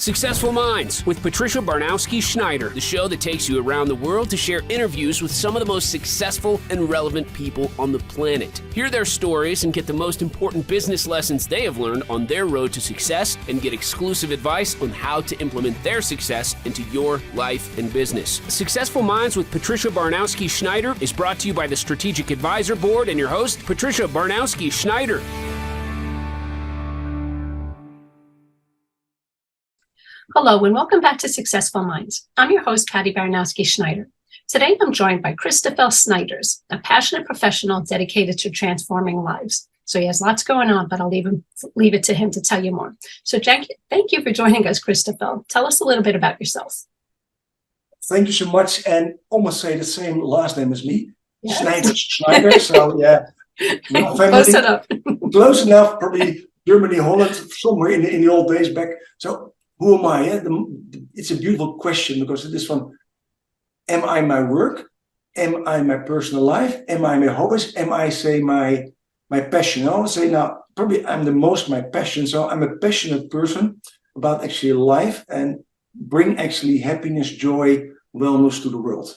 Successful Minds with Patricia Barnowski Schneider, the show that takes you around the world to share interviews with some of the most successful and relevant people on the planet. Hear their stories and get the most important business lessons they have learned on their road to success and get exclusive advice on how to implement their success into your life and business. Successful Minds with Patricia Barnowski Schneider is brought to you by the Strategic Advisor Board and your host, Patricia Barnowski Schneider. Hello and welcome back to Successful Minds. I'm your host, Patty Baranowski Schneider. Today, I'm joined by Christoffel Sneijders, a passionate professional dedicated to transforming lives. So he has lots going on, but I'll leave it to him to tell you more. So thank you for joining us, Christoffel. Tell us a little bit about yourself. Thank you so much, and almost say the same last name as me, Yes. Schneider. So yeah, Close enough. Close enough. Probably Germany, Holland, somewhere in the old days back. So. Who am I? It's a beautiful question because it is from, am I my work? Am I my personal life? Am I my hobbies? Am I, say, my passion? I would say now, probably I'm the most my passion. So I'm a passionate person about actually life and bring actually happiness, joy, wellness to the world.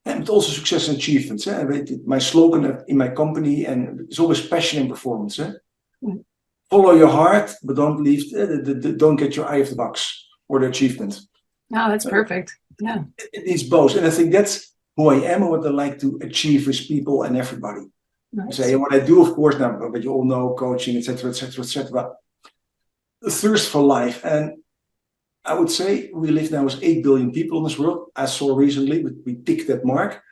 And also success and achievements. My slogan in my company, and it's always passion and performance. Follow your heart, but don't don't get your eye off the box or the achievement. No, that's perfect. Yeah. It needs both. And I think that's who I am and what I like to achieve with people and everybody. Nice. Say what I do, of course, now, but you all know coaching, etc., etc., etc. The thirst for life. And I would say we live now with 8 billion people in this world. I saw recently, we ticked that mark.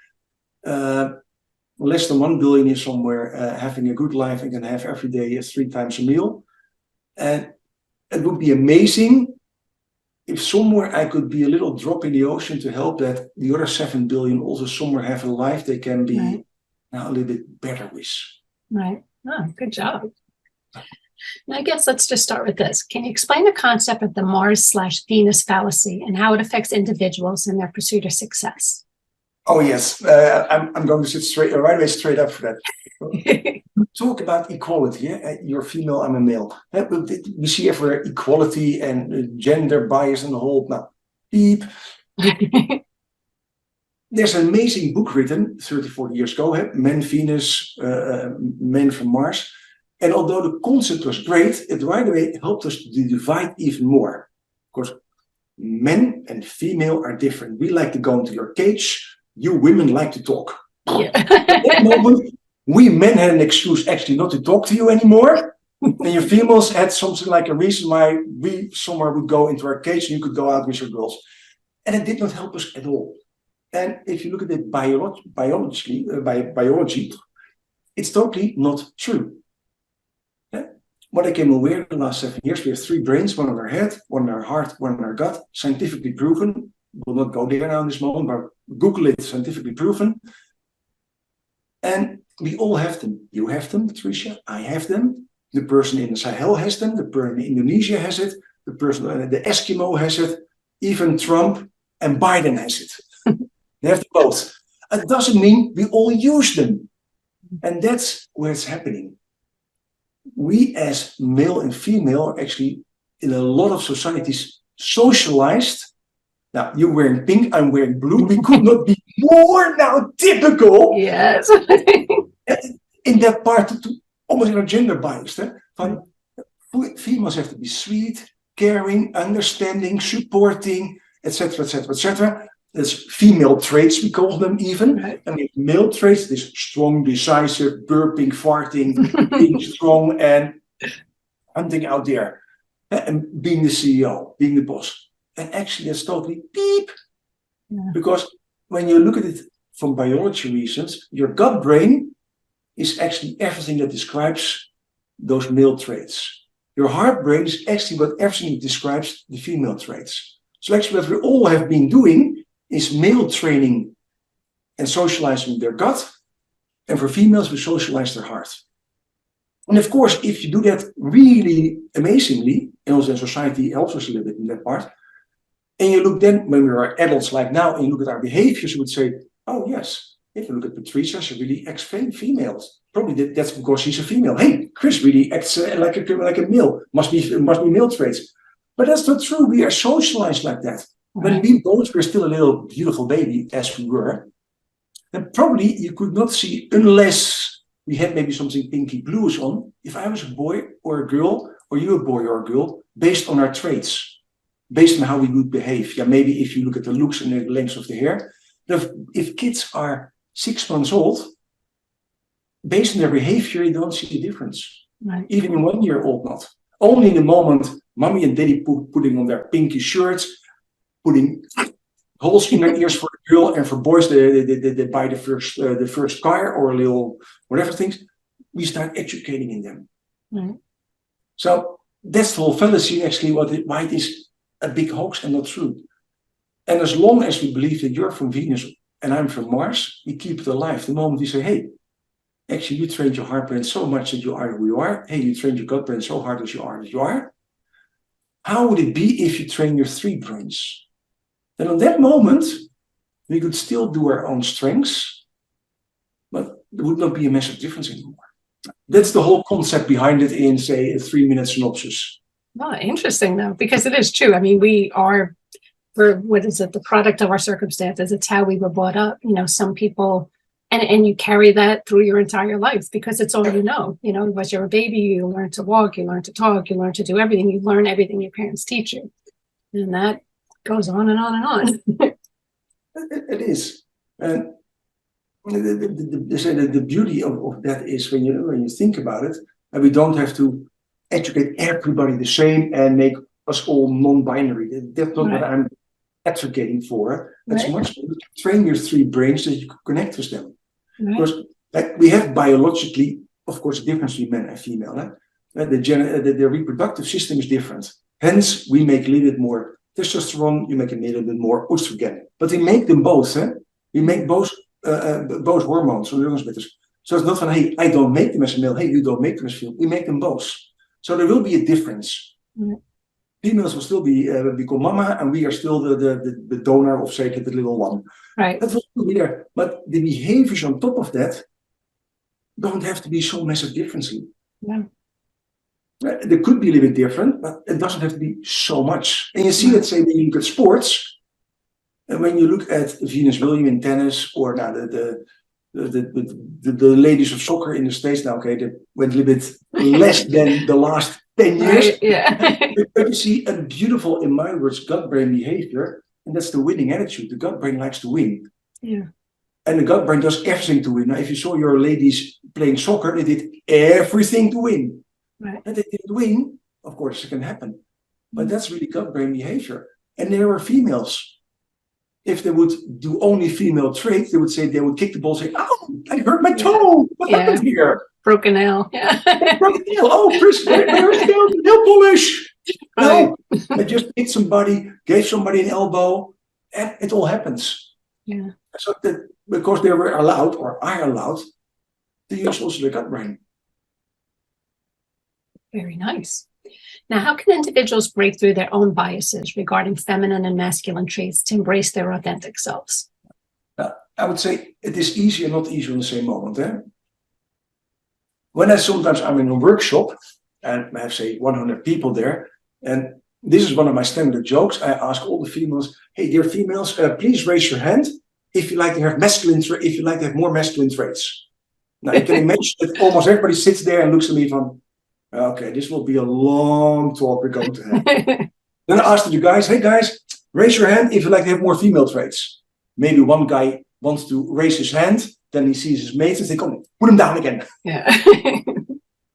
Less than 1 billion is somewhere having a good life and can have every day 3 times a meal. And it would be amazing if somewhere I could be a little drop in the ocean to help that the other 7 billion also somewhere have a life they can be now a little bit better with. Right. Oh, good job. And I guess let's just start with this. Can you explain the concept of the Mars/Venus fallacy and how it affects individuals in their pursuit of success? Oh yes, I'm going to sit right away straight up for that. Talk about equality. You're female, I'm a male. We see everywhere equality and gender bias and the whole. Now, beep. There's an amazing book written 30, 40 years ago, Men, Venus, Men from Mars. And although the concept was great, it right away helped us to divide even more. Of course, men and female are different. We like to go into your cage. You women like to talk. Yeah. At that moment, we men had an excuse actually not to talk to you anymore. And your females had something like a reason why we somewhere would go into our cage and you could go out with your girls. And it did not help us at all. And if you look at it biology, it's totally not true. Yeah? What I came aware in the last 7 years, we have 3 brains, one in our head, one in our heart, one in our gut, scientifically proven. We'll not go there now in this moment, but Google it, scientifically proven. And we all have them. You have them, Patricia. I have them. The person in the Sahel has them. The person in Indonesia has it. The person, the Eskimo has it. Even Trump and Biden has it. They have them both. It doesn't mean we all use them. And that's where it's happening. We as male and female are actually in a lot of societies socialized. Now, you're wearing pink, I'm wearing blue. We could not be more now typical. Yes. In that part, almost in a gender bias. Females have to be sweet, caring, understanding, supporting, etc., etc., etc. There's female traits, we call them even. Right. And we have male traits, this strong, decisive, burping, farting, being strong and hunting out there. And being the CEO, being the boss. And actually, that's totally beep. Yeah. Because when you look at it from biology reasons, your gut brain is actually everything that describes those male traits. Your heart brain is actually what everything describes the female traits. So actually what we all have been doing is male training and socializing their gut. And for females, we socialize their heart. And of course, if you do that really amazingly, and also society helps us a little bit in that part, and you look then, when we are adults like now, and you look at our behaviors, you would say, oh yes, if you look at Patricia, she really acts females. Probably that's because she's a female. Hey, Chris really acts like a male. Must be male traits. But that's not true. We are socialized like that. When we both were still a little beautiful baby, as we were, then probably you could not see, unless we had maybe something pinky bluish on, if I was a boy or a girl, or you a boy or a girl, based on our traits, based on how we would behave. Yeah, maybe if you look at the looks and the length of the hair. If kids are 6 months old, based on their behavior, you don't see a difference. Right. Even in 1 year old, not. Only in the moment mommy and daddy putting on their pinky shirts, putting holes in their ears for a girl, and for boys they buy the first car or a little whatever things. We start educating in them. Right. So that's the whole fallacy, actually, why it is a big hoax and not true. And as long as we believe that you're from Venus and I'm from Mars, we keep it alive. The moment we say, hey, actually, you trained your heart brain so much that you are who you are. Hey, you trained your gut brain so hard that you are as you are. How would it be if you train your 3 brains? Then on that moment, we could still do our own strengths, but there would not be a massive difference anymore. That's the whole concept behind it in, say, a 3-minute synopsis. Well, interesting, though, because it is true. I mean, we're the product of our circumstances. It's how we were brought up. Some people, and you carry that through your entire life because it's all you know. As you're a baby, you learn to walk, you learn to talk, you learn to do everything. You learn everything your parents teach you. And that goes on and on and on. It is. And the beauty of that is when you think about it, and we don't have to educate everybody the same and make us all non-binary. That's not what I'm advocating for. It's much more to train your 3 brains that you can connect with them. Because we have biologically, of course, a difference between men and female. The reproductive system is different. Hence, we make a little bit more testosterone, you make a little bit more estrogen. But we make them both. We make both hormones, neurotransmitters. So it's not from, hey, I don't make them as a male, hey, you don't make them as a female. We make them both. So there will be a difference. Females will still become mama, and we are still the donor of, say, the little one. Right. That will still be there. But the behaviors on top of that don't have to be so massive differently. Yeah. They could be a little bit different, but it doesn't have to be so much. And you see that, say, when you look at sports, and when you look at Venus Williams in tennis, or now the ladies of soccer in the States, now, okay, they went a little bit less than the last 10 years. Right, yeah. But you see a beautiful, in my words, gut-brain behavior, and that's the winning attitude. The gut brain likes to win. Yeah. And the gut brain does everything to win. Now, if you saw your ladies playing soccer, they did everything to win. Right. And they didn't win, of course, it can happen. But that's really gut brain behavior. And there are females. If they would do only female traits, they would kick the ball and say, oh, I hurt my toe. What happened here? Broken nail. Yeah. Broken nail. Oh, Chris, where's the nail polish? No, I just hit somebody, gave somebody an elbow, and it all happens. Yeah. So because they were allowed, or are allowed, to use also the gut brain. Very nice. Now, how can individuals break through their own biases regarding feminine and masculine traits to embrace their authentic selves? I would say it is easy and not easy on the same moment. When I'm in a workshop, and I have, say, 100 people there, and this is one of my standard jokes. I ask all the females, hey, dear females, please raise your hand if you like to have more masculine traits. Now, you can imagine that almost everybody sits there and looks at me from, okay, this will be a long talk we're going to have. Then I asked the guys, hey guys, raise your hand if you like to have more female traits. Maybe one guy wants to raise his hand, then he sees his mates and think, oh, put him down again. Yeah.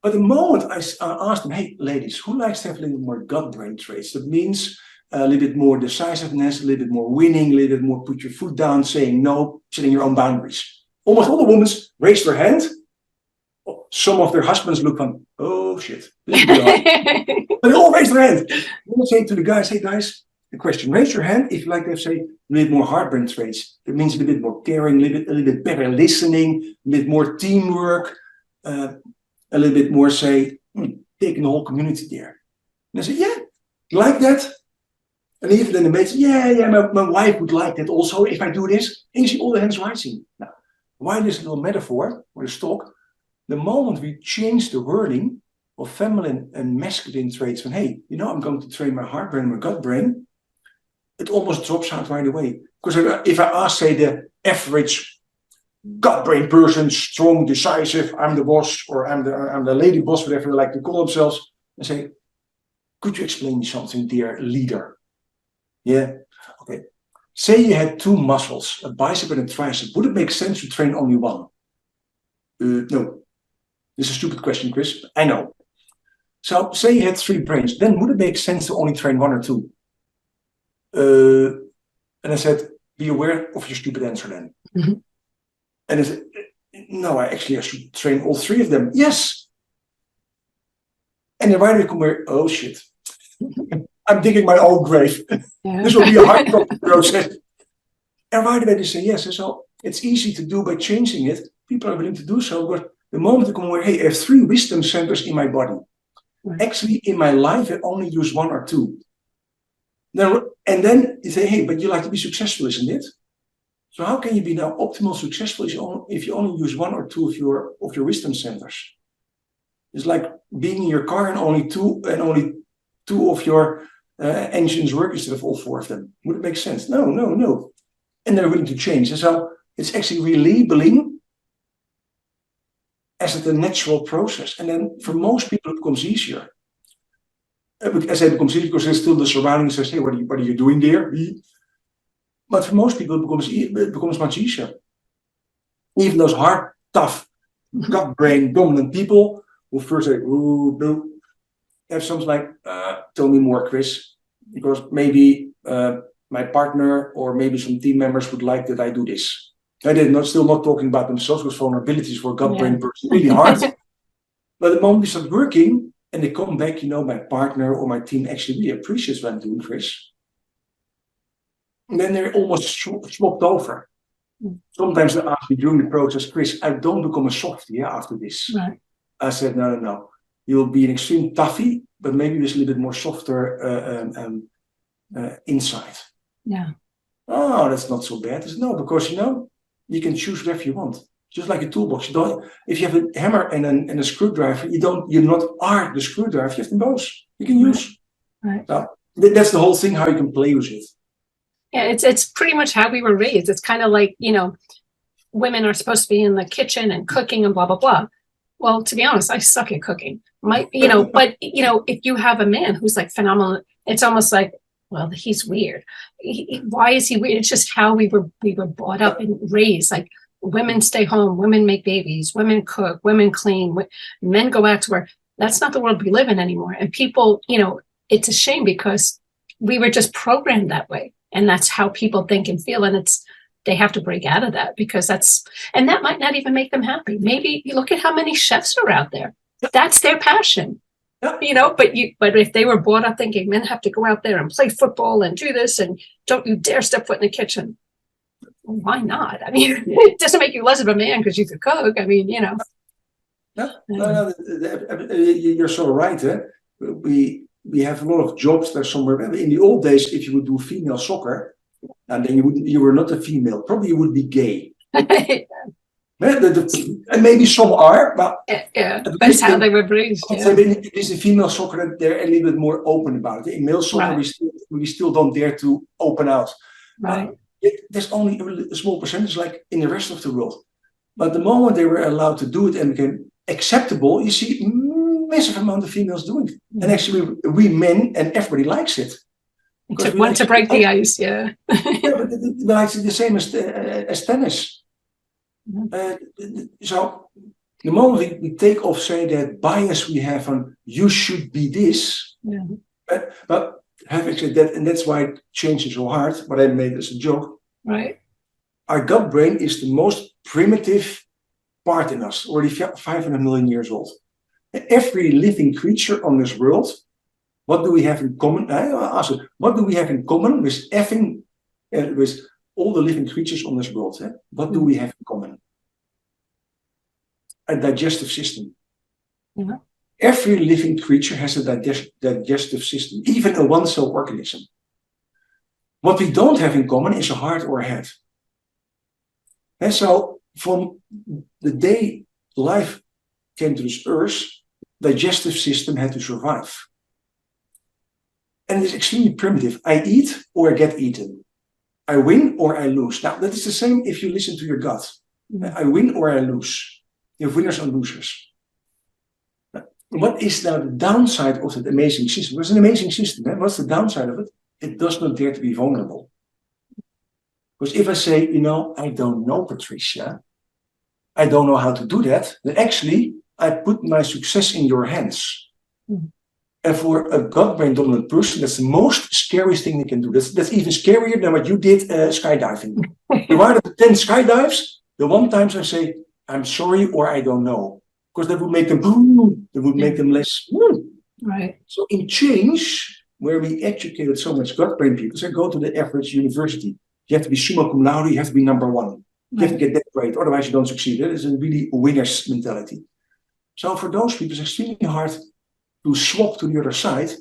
But the moment I asked them, hey ladies, who likes to have a little more gut brain traits? That means a little bit more decisiveness, a little bit more winning, a little bit more put your foot down, saying no, setting your own boundaries. Almost all the women raised their hand. Some of their husbands look on, oh shit. But they all raise their hand. Then I say to the guys, hey guys, the question, raise your hand if you like to have, say, a little bit more heart brain traits. That means a little bit more caring, a little bit better listening, a bit more teamwork, a little bit more, say, taking the whole community there. And I say, yeah, like that. And even then the mates say, yeah, my wife would like that also if I do this. And you see all the hands rising. Now, why this little metaphor or this talk? The moment we change the wording, of feminine and masculine traits. From, hey, I'm going to train my heart brain and my gut brain. It almost drops out right away. Because if I ask, say, the average gut brain person, strong, decisive, I'm the boss, or I'm the lady boss, whatever they like to call themselves, and say, could you explain me something, dear leader? Yeah. Okay. Say you had two muscles, a bicep and a tricep. Would it make sense to train only one? No. This is a stupid question, Chris. I know. So say you had three brains. Then would it make sense to only train one or two? And I said, be aware of your stupid answer then. Mm-hmm. And I said, no, I should train all three of them. Yes. And then right away come here, oh shit. I'm digging my own grave. Yeah. This will be a hard process. And right away they say yes. And so it's easy to do by changing it. People are willing to do so. But the moment they come away, hey, I have three wisdom centers in my body. Right. Actually, in my life, I only use one or two. And then you say, hey, but you like to be successful, isn't it? So how can you be now optimal successful if you only use one or two of your wisdom centers? It's like being in your car and only two of your engines work instead of all four of them. Would it make sense? No. And they're willing to change. And so it's actually relabeling as a natural process. And then for most people, it becomes easier. I say it becomes easier because there's still the surroundings that say, what are you doing there? But for most people, it becomes much easier. Even those hard, tough, gut brain dominant people will first say, ooh, no. Have something like, tell me more, Chris, because maybe my partner or maybe some team members would like that I do this. And they're still not talking about themselves, because vulnerabilities for gut brain person really hard. But the moment we start working and they come back, my partner or my team actually really appreciates what I'm doing, Chris. And then they're almost swapped over. Sometimes they ask me during the process, Chris, I don't become a softie after this. Right. I said, no. You'll be an extreme toughie, but maybe with a little bit more softer inside. Yeah. Oh, that's not so bad. It's no, because you can choose whatever you want. Just like a toolbox. If you have a hammer and a screwdriver, you're not the screwdriver. You have them both. You can use. Right. So that's the whole thing. How you can play with it. Yeah, it's pretty much how we were raised. It's kind of like women are supposed to be in the kitchen and cooking and blah blah blah. Well, to be honest, I suck at cooking. But if you have a man who's like phenomenal, it's almost like, well, he's weird. Why is he weird? It's just how we were brought up and raised. Like, women stay home, women make babies, women cook, women clean, men go out to work. That's not the world we live in anymore. And people, it's a shame because we were just programmed that way. And that's how people think and feel. And they have to break out of that, because that might not even make them happy. Maybe you look at how many chefs are out there. That's their passion. But if they were brought up thinking men have to go out there and play football and do this, and don't you dare step foot in the kitchen. Well, why not? I mean, it doesn't make you less of a man because you could cook. I mean, No, you're so right. We have a lot of jobs there somewhere. In the old days, if you would do female soccer, and then you were not a female, probably you would be gay. And maybe some are, but that's how they were raised. It is in female soccer, they're a little bit more open about it. In male soccer, we still don't dare to open out. Right. There's only a small percentage, like in the rest of the world. But the moment they were allowed to do it and became acceptable, you see massive amount of females doing it. And actually, we men and everybody likes it. It took one to break the ice, but it's the same as tennis. So the moment we take off, say, that bias we have on you should be this, but having said that, and that's why change is so hard, but I made it as a joke. Right. Our gut brain is the most primitive part in us, already 500 million years old. Every living creature on this world, what do we have in common? I ask you, what do we have in common with with all the living creatures on this world? What do we have in common? A digestive system. Yeah. Every living creature has a digestive system, even a one-cell organism. What we don't have in common is a heart or a head. And so from the day life came to this earth, digestive system had to survive. And it is extremely primitive. I eat or I get eaten. I win or I lose. Now, that is the same if you listen to your gut. I win or I lose. You have winners and losers. What is now the downside of that amazing system? It's an amazing system. What's the downside of it? It does not dare to be vulnerable. Because if I say, I don't know, Patricia, I don't know how to do that, then actually I put my success in your hands. And for a gut-brain dominant person, that's the most scariest thing they can do. That's even scarier than what you did skydiving. Divided the 10 skydives, the one times I say, I'm sorry or I don't know. Because that would make them, that would make them less. Right. So in change, where we educated so much gut-brain people, so go to the average university. You have to be summa cum laude, you have to be number one. You have to get that grade, otherwise you don't succeed. That is a really winner's mentality. So for those people, it's extremely hard to swap to the other side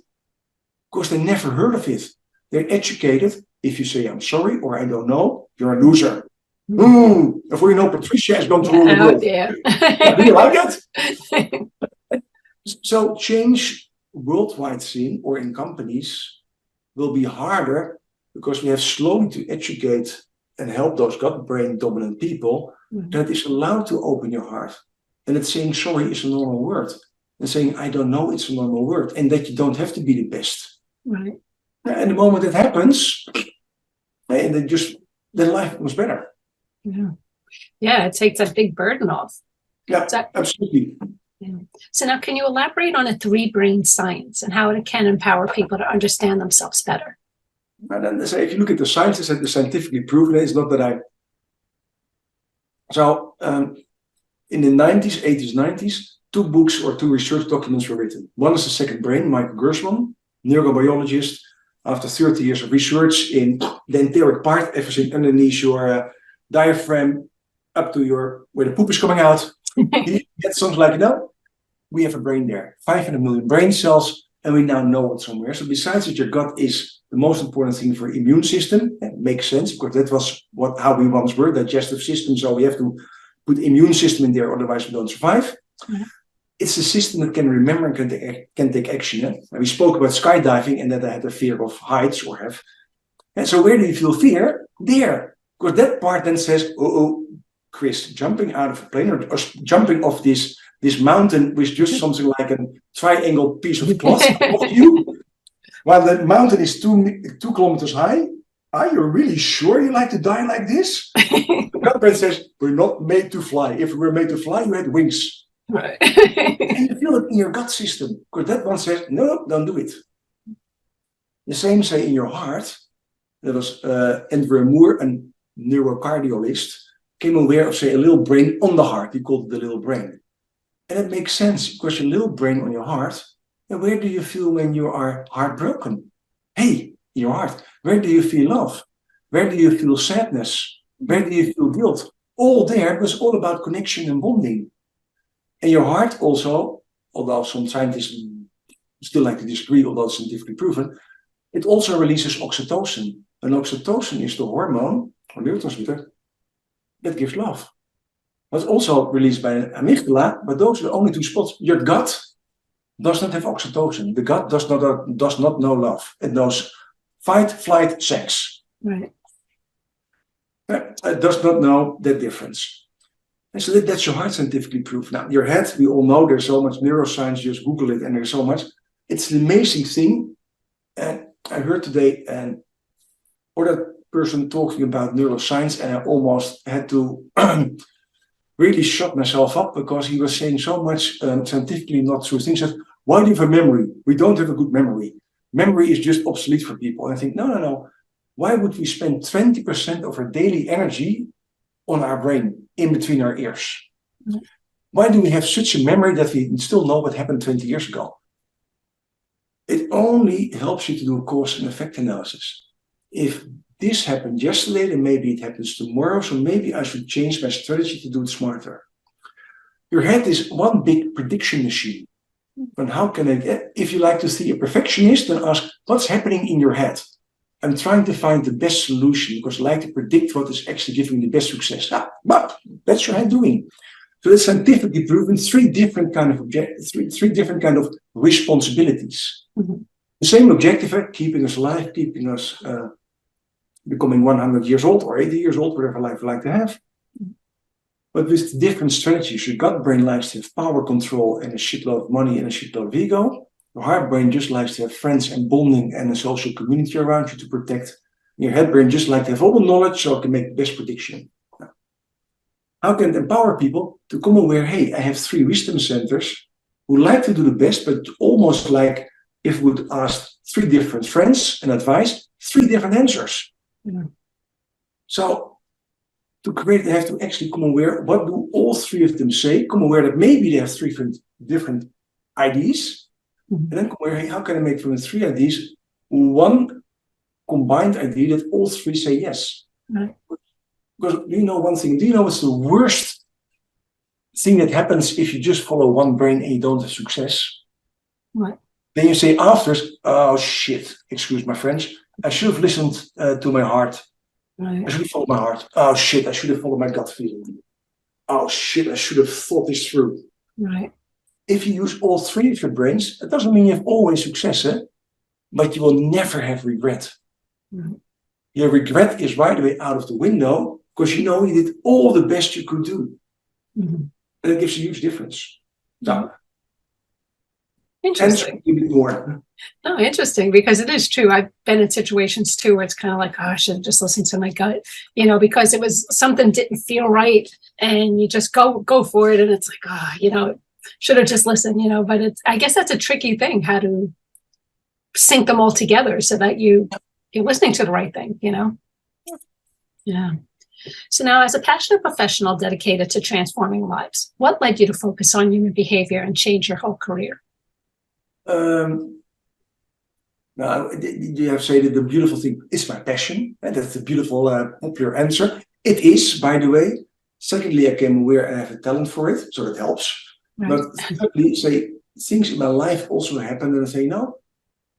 because they never heard of it. They're educated. If you say, I'm sorry or I don't know, you're a loser. Before you know, Patricia is going to rule the world. Yeah, do you like it? So change worldwide scene or in companies will be harder because we have slowly to educate and help those gut-brain dominant people that it's allowed to open your heart. And that saying sorry is a normal word. And saying I don't know, it's a normal word. And that you don't have to be the best. Right. And the moment it happens, and then life becomes better. Yeah, it takes a big burden off. Yeah, absolutely. Yeah. So now can you elaborate on a 3-brain science and how it can empower people to understand themselves better? And then if you look at the sciences and the scientifically proven, it's not that I... So in the 90s, 80s, 90s, 2 books or 2 research documents were written. One is The Second Brain, Michael Gersman, neurobiologist. After 30 years of research in the enteric part, everything underneath your diaphragm up to where the poop is coming out. He gets something like, we have a brain there, 500 million brain cells, and we now know it somewhere. So besides that your gut is the most important thing for immune system, it makes sense because that was how we once were, digestive system. So we have to put immune system in there, otherwise we don't survive. It's a system that can remember and can take action. And we spoke about skydiving and that I had a fear of heights or have. And so where do you feel fear? There. Because that part then says, Chris, jumping out of a plane or jumping off this mountain with just something like a triangle piece of cloth of you, while the mountain is 2 kilometers high. Are you really sure you like to die like this? The gut brain says, we're not made to fly. If we were made to fly, you had wings. Right. And you feel it in your gut system. Because that one says, no, don't do it. The same say in your heart. That was Andrew Moore, a neurocardiologist, came aware of, say, a little brain on the heart. He called it the little brain. And it makes sense because your little brain on your heart, and where do you feel when you are heartbroken? Hey, your heart. Where do you feel love? Where do you feel sadness? Where do you feel guilt? All there, was all about connection and bonding. And your heart also, although some scientists still like to disagree, although it's scientifically proven, it also releases oxytocin. And oxytocin is the hormone or neurotransmitter that gives love. But also released by an amygdala, but those are the only 2 spots. Your gut does not have oxytocin. The gut does not know love. It knows fight, flight, sex. Right. It does not know that difference. And so that's your heart scientifically proved. Now, your head, we all know there's so much neuroscience, just Google it and there's so much. It's an amazing thing. And I heard today an other person talking about neuroscience and I almost had to really shut myself up because he was saying so much scientifically not true things. He said, why do you have a memory? We don't have a good memory. Memory is just obsolete for people. And I think, no. Why would we spend 20% of our daily energy on our brain in between our ears? Why do we have such a memory that we still know what happened 20 years ago? It only helps you to do a cause and effect analysis. If this happened yesterday, then maybe it happens tomorrow, so maybe I should change my strategy to do it smarter. Your head is one big prediction machine. And how can if you like to see a perfectionist, then ask, what's happening in your head? I'm trying to find the best solution because I like to predict what is actually giving the best success. But that's your head doing. So that's scientifically proven. Three different kind of responsibilities. Mhm. The same objective, keeping us alive, keeping us becoming 100 years old or 80 years old, whatever life you like to have. But with different strategies. Your gut brain likes to have power control and a shitload of money and a shitload of ego. Your heart brain just likes to have friends and bonding and a social community around you to protect. Your head brain just likes to have all the knowledge so it can make the best prediction. Now, how can it empower people to come aware, hey, I have three wisdom centers who like to do the best, but almost like if we would ask three different friends and advice, three different answers. Yeah. So to create, they have to actually come aware, what do all three of them say? Come aware that maybe they have three different ideas. Mm-hmm. And then come aware, hey, how can I make from the three ideas one combined idea that all three say yes? Right. Because do you know one thing? Do you know what's the worst thing that happens if you just follow one brain and you don't have success? Right. Then you say after, oh shit, excuse my French, I should have listened to my heart. Right. I should have followed my heart. Oh shit, I should have followed my gut feeling. Oh shit, I should have thought this through. Right. If you use all three of your brains, it doesn't mean you have always success, but you will never have regret. Right. Your regret is right away out of the window because you know you did all the best you could do. Mm-hmm. And it gives a huge difference. So, Interesting. and a bit more. No, interesting, because it is true. I've been in situations too where it's kind of like, oh, I should have just listened to my gut, because it was something didn't feel right, and you just go for it, and it's like, should have just listened, But I guess that's a tricky thing, how to sync them all together so that you're listening to the right thing, Yeah. So now, as a passionate professional dedicated to transforming lives, what led you to focus on human behavior and change your whole career? Now, you have said that the beautiful thing is my passion. And that's the beautiful, popular answer. It is, by the way. Secondly, I came aware I have a talent for it, so that helps. Right. But thirdly, say things in my life also happen, and I say, no,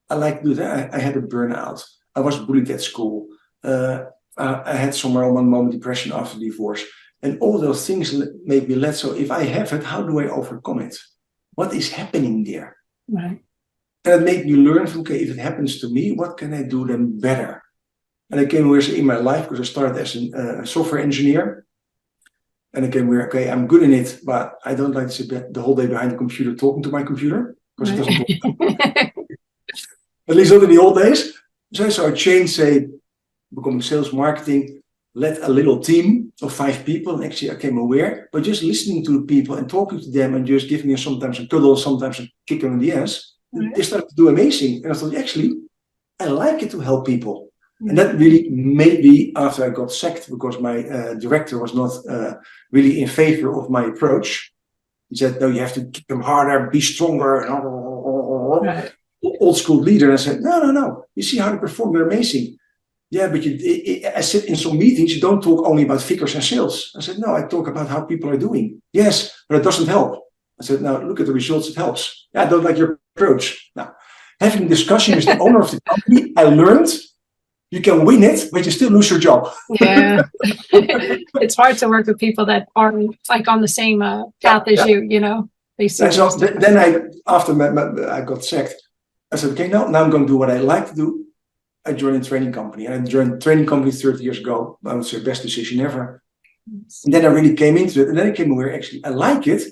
I like to do that. I had a burnout. I was bullied at school. I had somewhere one moment depression after divorce. And all those things made me let. So if I have it, how do I overcome it? What is happening there? Right. And it made me learn from, okay, if it happens to me, what can I do then better? And I came where in my life, because I started as a software engineer. And I came where, okay, I'm good in it, but I don't like to sit the whole day behind the computer talking to my computer, because it doesn't work. At least not in the old days. So I changed, say, becoming sales marketing, led a little team of 5 people. And actually, I came aware, but just listening to the people and talking to them and just giving them sometimes a cuddle, sometimes a kick in the ass. They started to do amazing. And I thought, actually, I like it to help people. And that really made me, after I got sacked, because my director was not really in favor of my approach. He said, no, you have to kick them harder, be stronger. Right. Old school leader. And I said, no. You see how they perform, they're amazing. Yeah, but I said in some meetings, you don't talk only about figures and sales. I said, no, I talk about how people are doing. Yes, but it doesn't help. I said, now look at the results, it helps. Yeah, I don't like your approach. Now, having discussion with the owner of the company, I learned you can win it, but you still lose your job. Yeah. It's hard to work with people that aren't like on the same path as you, They see so then after I got sacked, I said, okay, now I'm going to do what I like to do. I joined a training company. And I joined a training company 30 years ago. I would say best decision ever. And then I really came into it. And then I came aware, actually, I like it.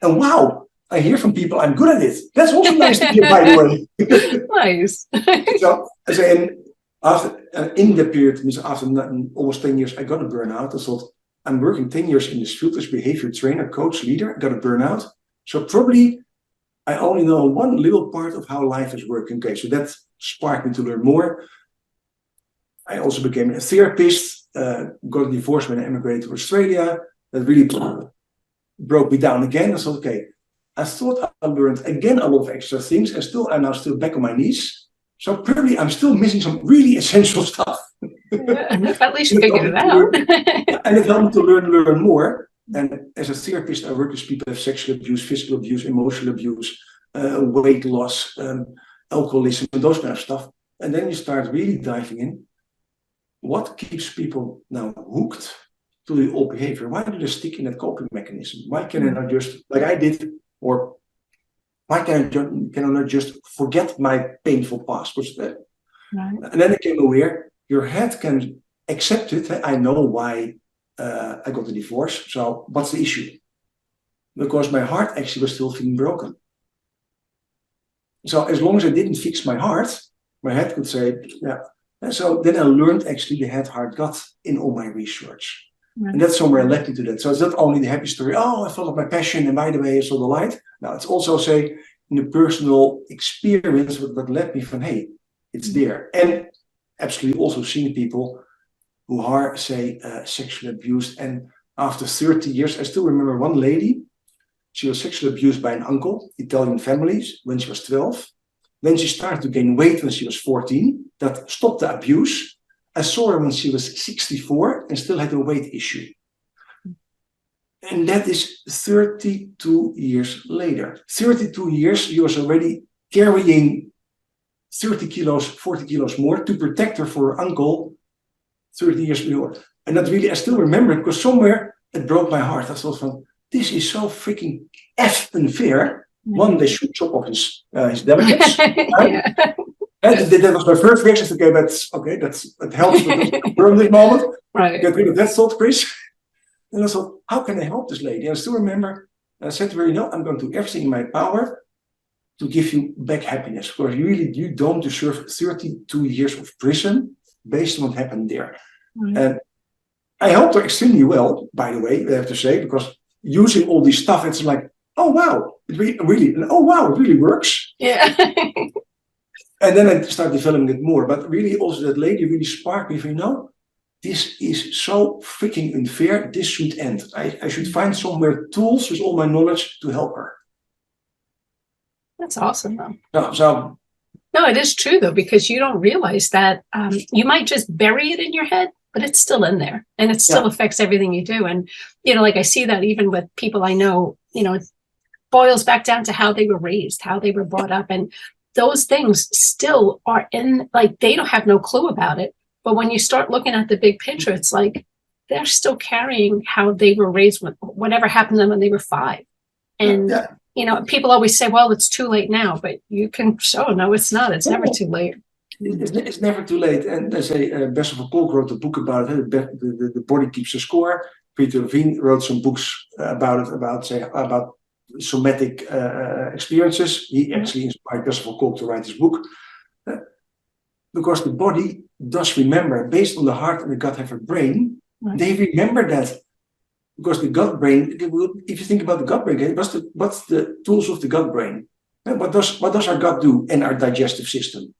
And wow, I hear from people I'm good at it. That's also nice to hear, by the way. Nice. So, after in that period, after almost 10 years, I got a burnout. I thought, I'm working 10 years in this field as behavior trainer, coach, leader. I got a burnout. So probably I only know one little part of how life is working. Okay, so that sparked me to learn more. I also became a therapist, got a divorce when I immigrated to Australia. That really broke me down again. I thought, okay, I thought I learned again a lot of extra things, and I'm now still back on my knees. So probably I'm still missing some really essential stuff. At least you figured it out. And it helped me to learn more. And as a therapist, I work with people who have sexual abuse, physical abuse, emotional abuse, weight loss, alcoholism, and those kind of stuff. And then you start really diving in. What keeps people now hooked? to the old behavior? Why do they stick in that coping mechanism? Why can I not just, like I did, or why can I not just forget my painful past? And then I became aware, your head can accept it. I know why I got a divorce. So what's the issue? Because my heart actually was still feeling broken. So as long as I didn't fix my heart, my head could say, yeah. And so then I learned actually the head, heart, gut in all my research. And that's somewhere I led into that. So it's not only the happy story, oh, I followed my passion and by the way, I saw the light. Now it's also say in the personal experience what led me from, hey, it's there. And absolutely also seeing people who are, say, sexually abused. And after 30 years, I still remember one lady, she was sexually abused by an uncle, Italian families, when she was 12. Then she started to gain weight when she was 14. That stopped the abuse. I saw her when she was 64 and still had a weight issue. And that is 32 years later. 32 years, she was already carrying 30 kilos, 40 kilos more to protect her for her uncle 30 years before. And that really, I still remember it because somewhere it broke my heart. I thought from, this is so freaking unfair. One, they should chop off his damages. And that was my first reaction. Okay, that helps with this moment. Right. Get rid of that thought, Chris. And I thought, how can I help this lady? And I still remember, I said to her, I'm going to do everything in my power to give you back happiness. Because you don't deserve 32 years of prison based on what happened there. And I helped her extremely well, by the way, I have to say, because using all this stuff, it's like, oh wow, it really works. Yeah. And then I started developing it more. But really also that lady really sparked me for, this is so freaking unfair. This should end. I should find somewhere tools with all my knowledge to help her. That's awesome though. No, it is true though, because you don't realize that you might just bury it in your head, but it's still in there and it still affects everything you do. And, like I see that even with people I know, it boils back down to how they were raised, how they were brought up. And those things still are in, like, they don't have no clue about it. But when you start looking at the big picture, it's like they're still carrying how they were raised with whatever happened to them when they were 5. And, people always say, well, it's too late now, but you can show, no, it's not. It's never too late. It's never too late. And they say, Christoffel Sneijders wrote a book about it, the body keeps the score. Peter Levine wrote some books about it, about somatic experiences. He actually inspired Christoffel Sneijders to write his book. Because the body does remember, based on the heart and the gut have a brain, they remember that. Because the gut brain, if you think about the gut brain, what's the tools of the gut brain? What does our gut do and our digestive system?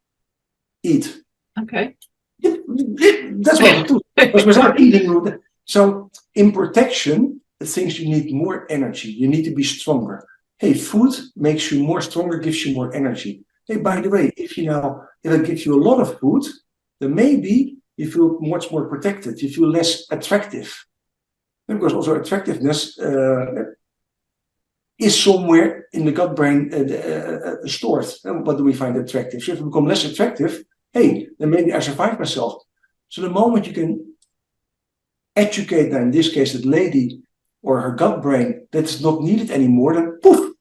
Eat. Okay. That's what it do. Because without eating, so in protection, it thinks you need more energy. You need to be stronger. Hey, food makes you more stronger, gives you more energy. Hey, by the way, if it gives you a lot of food, then maybe you feel much more protected. You feel less attractive. And because also attractiveness is somewhere in the gut brain stored. And what do we find attractive? So if we become less attractive, hey, then maybe I survive myself. So the moment you can educate, in this case, that lady or her gut brain that's not needed anymore, then poof!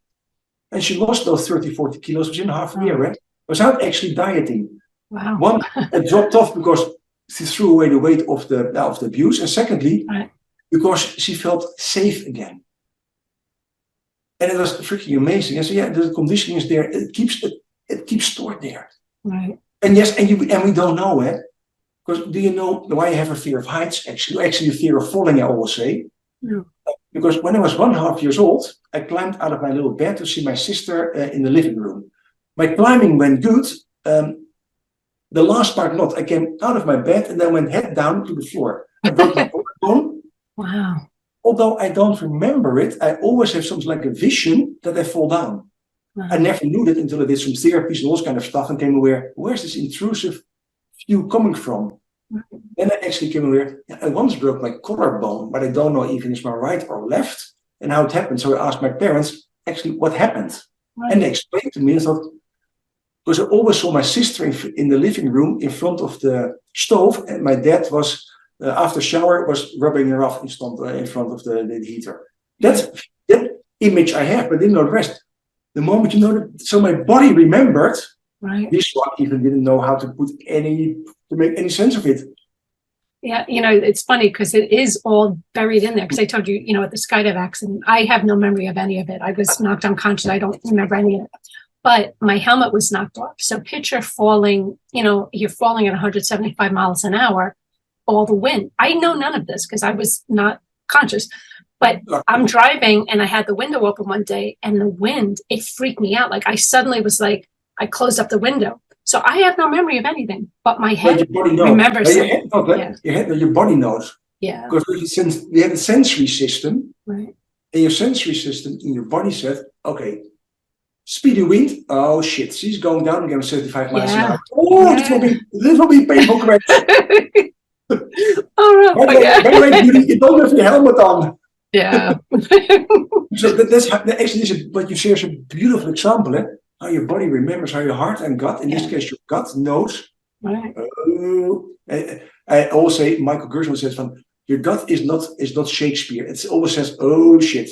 And she lost those 30, 40 kilos within half a year, right? Without actually dieting. Wow. One, it dropped off because she threw away the weight of the abuse. And secondly, because she felt safe again. And it was freaking amazing. And so the conditioning is there. It keeps stored there. Right. And yes, and we don't know it. Because do you know why I have a fear of heights? Actually a fear of falling, I always say. No. Because when I was 1.5 years old, I climbed out of my little bed to see my sister in the living room. My climbing went good. The last part not. I came out of my bed and then went head down to the floor. I broke my collarbone. Wow. Although I don't remember it, I always have something like a vision that I fall down. Wow. I never knew that until I did some therapies and all this kind of stuff and came aware, where's this intrusive view coming from? Then I actually came aware, I once broke my collarbone, but I don't know even if it's my right or left and how it happened. So I asked my parents, actually, what happened? Right. And they explained to me, I thought, because I always saw my sister in the living room in front of the stove, and my dad was after shower was rubbing her off in front of the heater. That image I have, but didn't know the rest. The moment you know that, so my body remembered. Right. This one even didn't know how to make any sense of it. Yeah, it's funny because it is all buried in there. Because I told you, at the skydive accident, I have no memory of any of it. I was knocked unconscious. I don't remember any of it. But my helmet was knocked off. So picture falling, you're falling at 175 miles an hour, all the wind. I know none of this because I was not conscious. But I'm driving and I had the window open one day and the wind, it freaked me out. Like I suddenly was like, I closed up the window. So I have no memory of anything, but my head remembers. Your body knows. Yeah. Because we have a sensory system. Right. And your sensory system in your body said, okay, speedy wind. Oh shit, she's going down again 75 miles an hour. Oh, this will be painful crash. Oh, by the way, you don't have your helmet on. Yeah. So that's actually what you share is a beautiful example. How your body remembers, how your heart and gut, in this case your gut knows. Right. I always say, Michael Gershwin says, your gut is not Shakespeare. It always says, oh shit.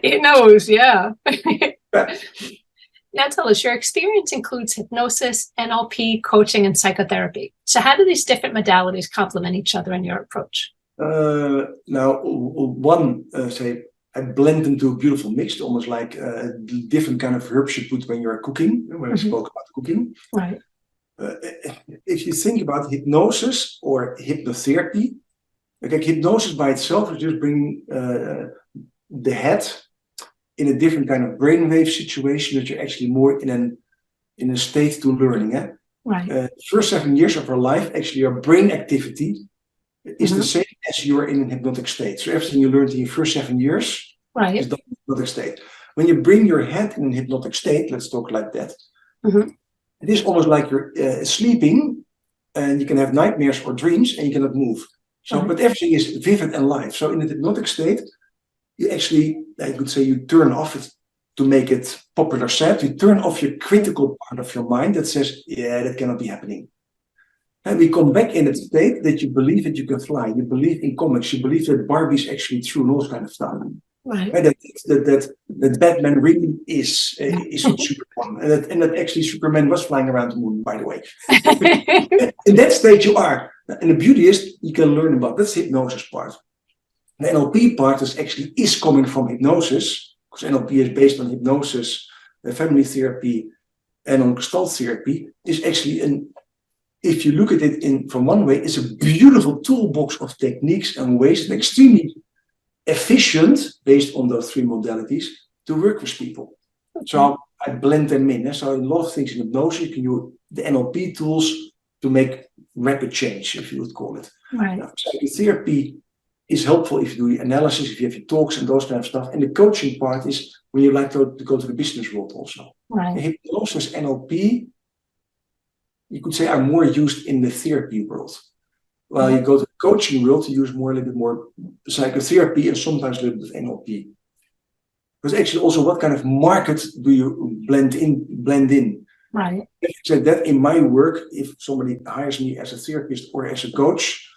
It knows, yeah. Now tell us, your experience includes hypnosis, NLP, coaching, and psychotherapy. So how do these different modalities complement each other in your approach? Now, I blend them to a beautiful mix, almost like different kind of herbs you put when you're cooking, when I spoke about cooking. Right. If you think about hypnosis or hypnotherapy, okay, hypnosis by itself is just bringing the head in a different kind of brainwave situation that you're actually more in a state to learning. Right. First 7 years of our life, actually, your brain activity is the same as you are in an hypnotic state. So everything you learned in your first 7 years is done in a hypnotic state. When you bring your head in a hypnotic state, let's talk like that. It is almost like you're sleeping, and you can have nightmares or dreams, and you cannot move. So, but everything is vivid and live. So in the hypnotic state, you actually, I could say, you turn off it, to make it popular said, you turn off your critical part of your mind that says, yeah, that cannot be happening. And we come back in the state that you believe that you can fly, you believe in comics, you believe that Barbie is actually true, and all this kind of stuff. Right. And that Batman really is Superman, and that actually Superman was flying around the moon, by the way. In that state you are, and the beauty is you can learn about that's the hypnosis part. The NLP part is coming from hypnosis, because NLP is based on hypnosis, family therapy, and on Gestalt therapy. Is actually if you look at it from one way, it's a beautiful toolbox of techniques and ways, and extremely efficient based on those three modalities to work with people. So I blend them in. So a lot of things in hypnosis, you can use the NLP tools to make rapid change, if you would call it. Right. Now, psychotherapy is helpful if you do analysis, if you have your talks and those kind of stuff. And the coaching part is when you like to go to the business world also. Right. The hypnosis, NLP, you could say are more used in the therapy world. While you go to the coaching world, you use a little bit more psychotherapy and sometimes a little bit of NLP. Because actually also what kind of market do you blend in? Right. If you say that in my work, if somebody hires me as a therapist or as a coach,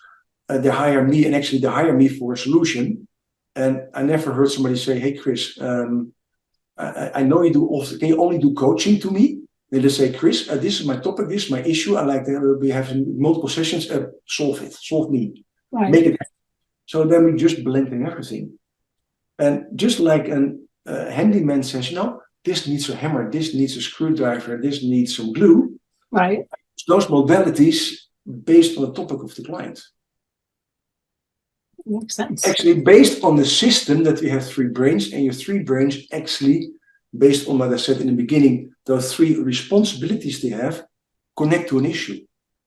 they hire me, and actually they hire me for a solution. And I never heard somebody say, hey, Chris, I know you do also, can you only do coaching to me? They just say, Chris, this is my topic, this is my issue. I like that we have multiple sessions, solve me, make it happen. So then we just blend in everything. And just like a handyman says, this needs a hammer, this needs a screwdriver, this needs some glue. Right. Those modalities based on the topic of the client. Makes sense. Actually, based on the system that we have three brains, and your three brains actually, based on what I said in the beginning, those three responsibilities they have, connect to an issue.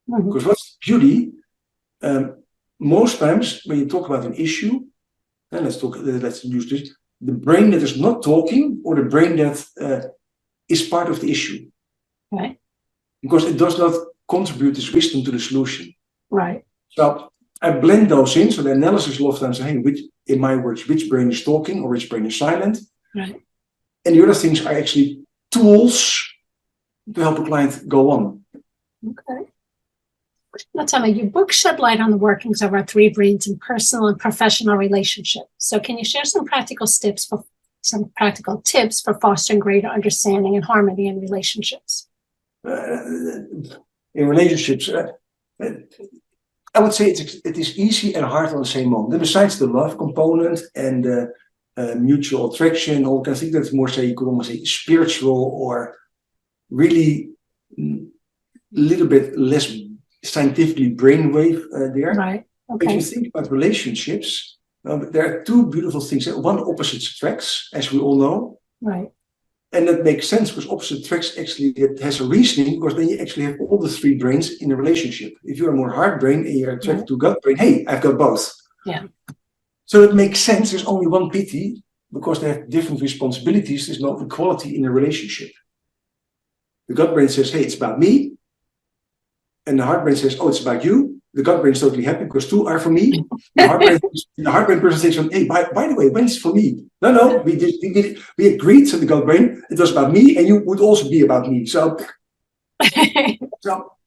Because what's the beauty? Most times when you talk about an issue, and let's use this, the brain that is not talking, or the brain that is part of the issue. Right. Because it does not contribute its wisdom to the solution. Right. So I blend those in, so the analysis will often say, hey, in my words, which brain is talking or which brain is silent. Right. And the other things are actually tools to help a client go on. Okay. Now, tell me, your book shed light on the workings of our three brains in personal and professional relationships. So can you share some practical tips for fostering greater understanding and harmony in relationships? In relationships, I would say it is easy and hard on the same moment. Besides the love component and the mutual attraction, all kinds of things, that's more, say, you could almost say spiritual or really a little bit less scientifically brainwave there. Right. Okay. Okay. If you think about relationships, there are two beautiful things. One, opposites attracts, as we all know. Right. And that makes sense because opposite attracts actually, it has a reasoning, because then you actually have all the three brains in a relationship. If you're more heart brain and you're attracted to gut brain, hey, I've got both. Yeah. So it makes sense. There's only one pity, because they have different responsibilities. There's no equality in a relationship. The gut brain says, hey, it's about me. And the heart brain says, oh, it's about you. The gut brain is totally happy because two are for me. The heart brain person says, hey, by the way, when it's for me? No, we agreed to the gut brain. It was about me, and you would also be about me. So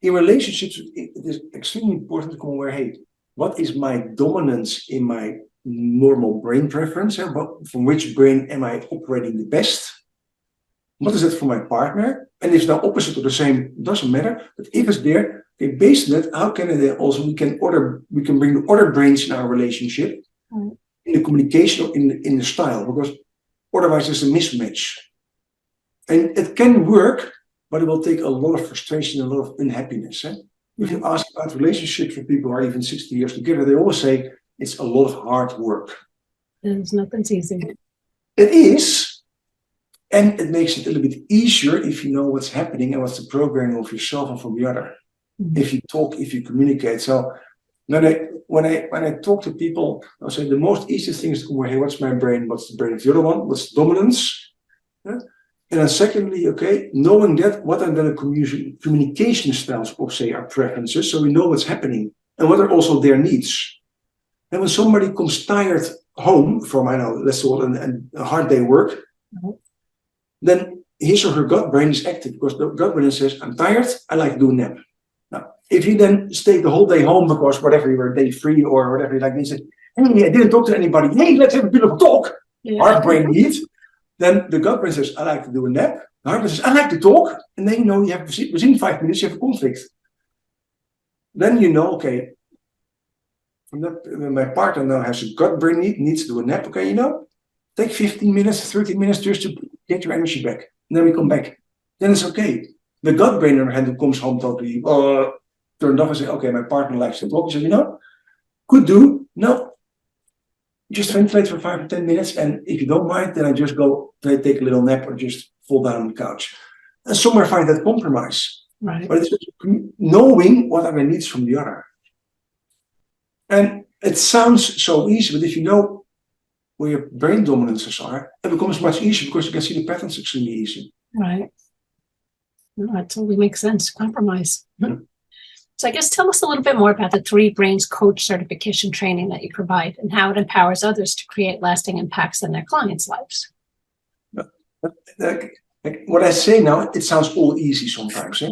in relationships, it is extremely important to come aware, hey, what is my dominance in my normal brain preference? From which brain am I operating the best? What is it for my partner? And if it's now opposite or the same, it doesn't matter. But if it's there, okay, based on that, how can it also we can bring the other brains in our relationship, in the communication or in the style, because otherwise there's a mismatch. And it can work, but it will take a lot of frustration, a lot of unhappiness. If you ask about relationships with people who are even 60 years together, they always say it's a lot of hard work. There's nothing's easy. It is. And it makes it a little bit easier if you know what's happening and what's the programming of yourself and from the other. If you talk, if you communicate. So when I talk to people, I'll say the most easiest thing is to come, hey, what's my brain? What's the brain of the other one? What's the dominance? And then secondly, okay, knowing that, what are then the communication styles of, say, our preferences, so we know what's happening and what are also their needs. And when somebody comes tired home from, let's call it a hard day work, then his or her gut brain is active, because the gut brain says, I'm tired, I like to do a nap. Now, if you then stay the whole day home because whatever, you were day free or whatever, you like, and you say, hey, I didn't talk to anybody, hey, let's have a bit of a talk. Heart brain needs. Then the gut brain says, I like to do a nap. The heart brain says, I like to talk. And then you have within 5 minutes, you have a conflict. Then you know, okay, my partner now has a gut brain needs to do a nap. Okay, take 15 minutes, 30 minutes just to get your energy back. And then we come back. Then it's okay. The gut brain, on the other hand, who comes home totally turned off and say, okay, my partner likes to talk. You say, could do. No. Just ventilate for 5 or 10 minutes. And if you don't mind, then I just go take a little nap or just fall down on the couch. And somewhere find that compromise. Right. But it's just knowing what are the needs from the other. And it sounds so easy, but if you know where your brain dominances are, it becomes much easier because you can see the patterns extremely easy. Right. No, that totally makes sense. Compromise. So I guess tell us a little bit more about the Three Brains Coach certification training that you provide and how it empowers others to create lasting impacts in their clients' lives. What I say now, it sounds all easy sometimes.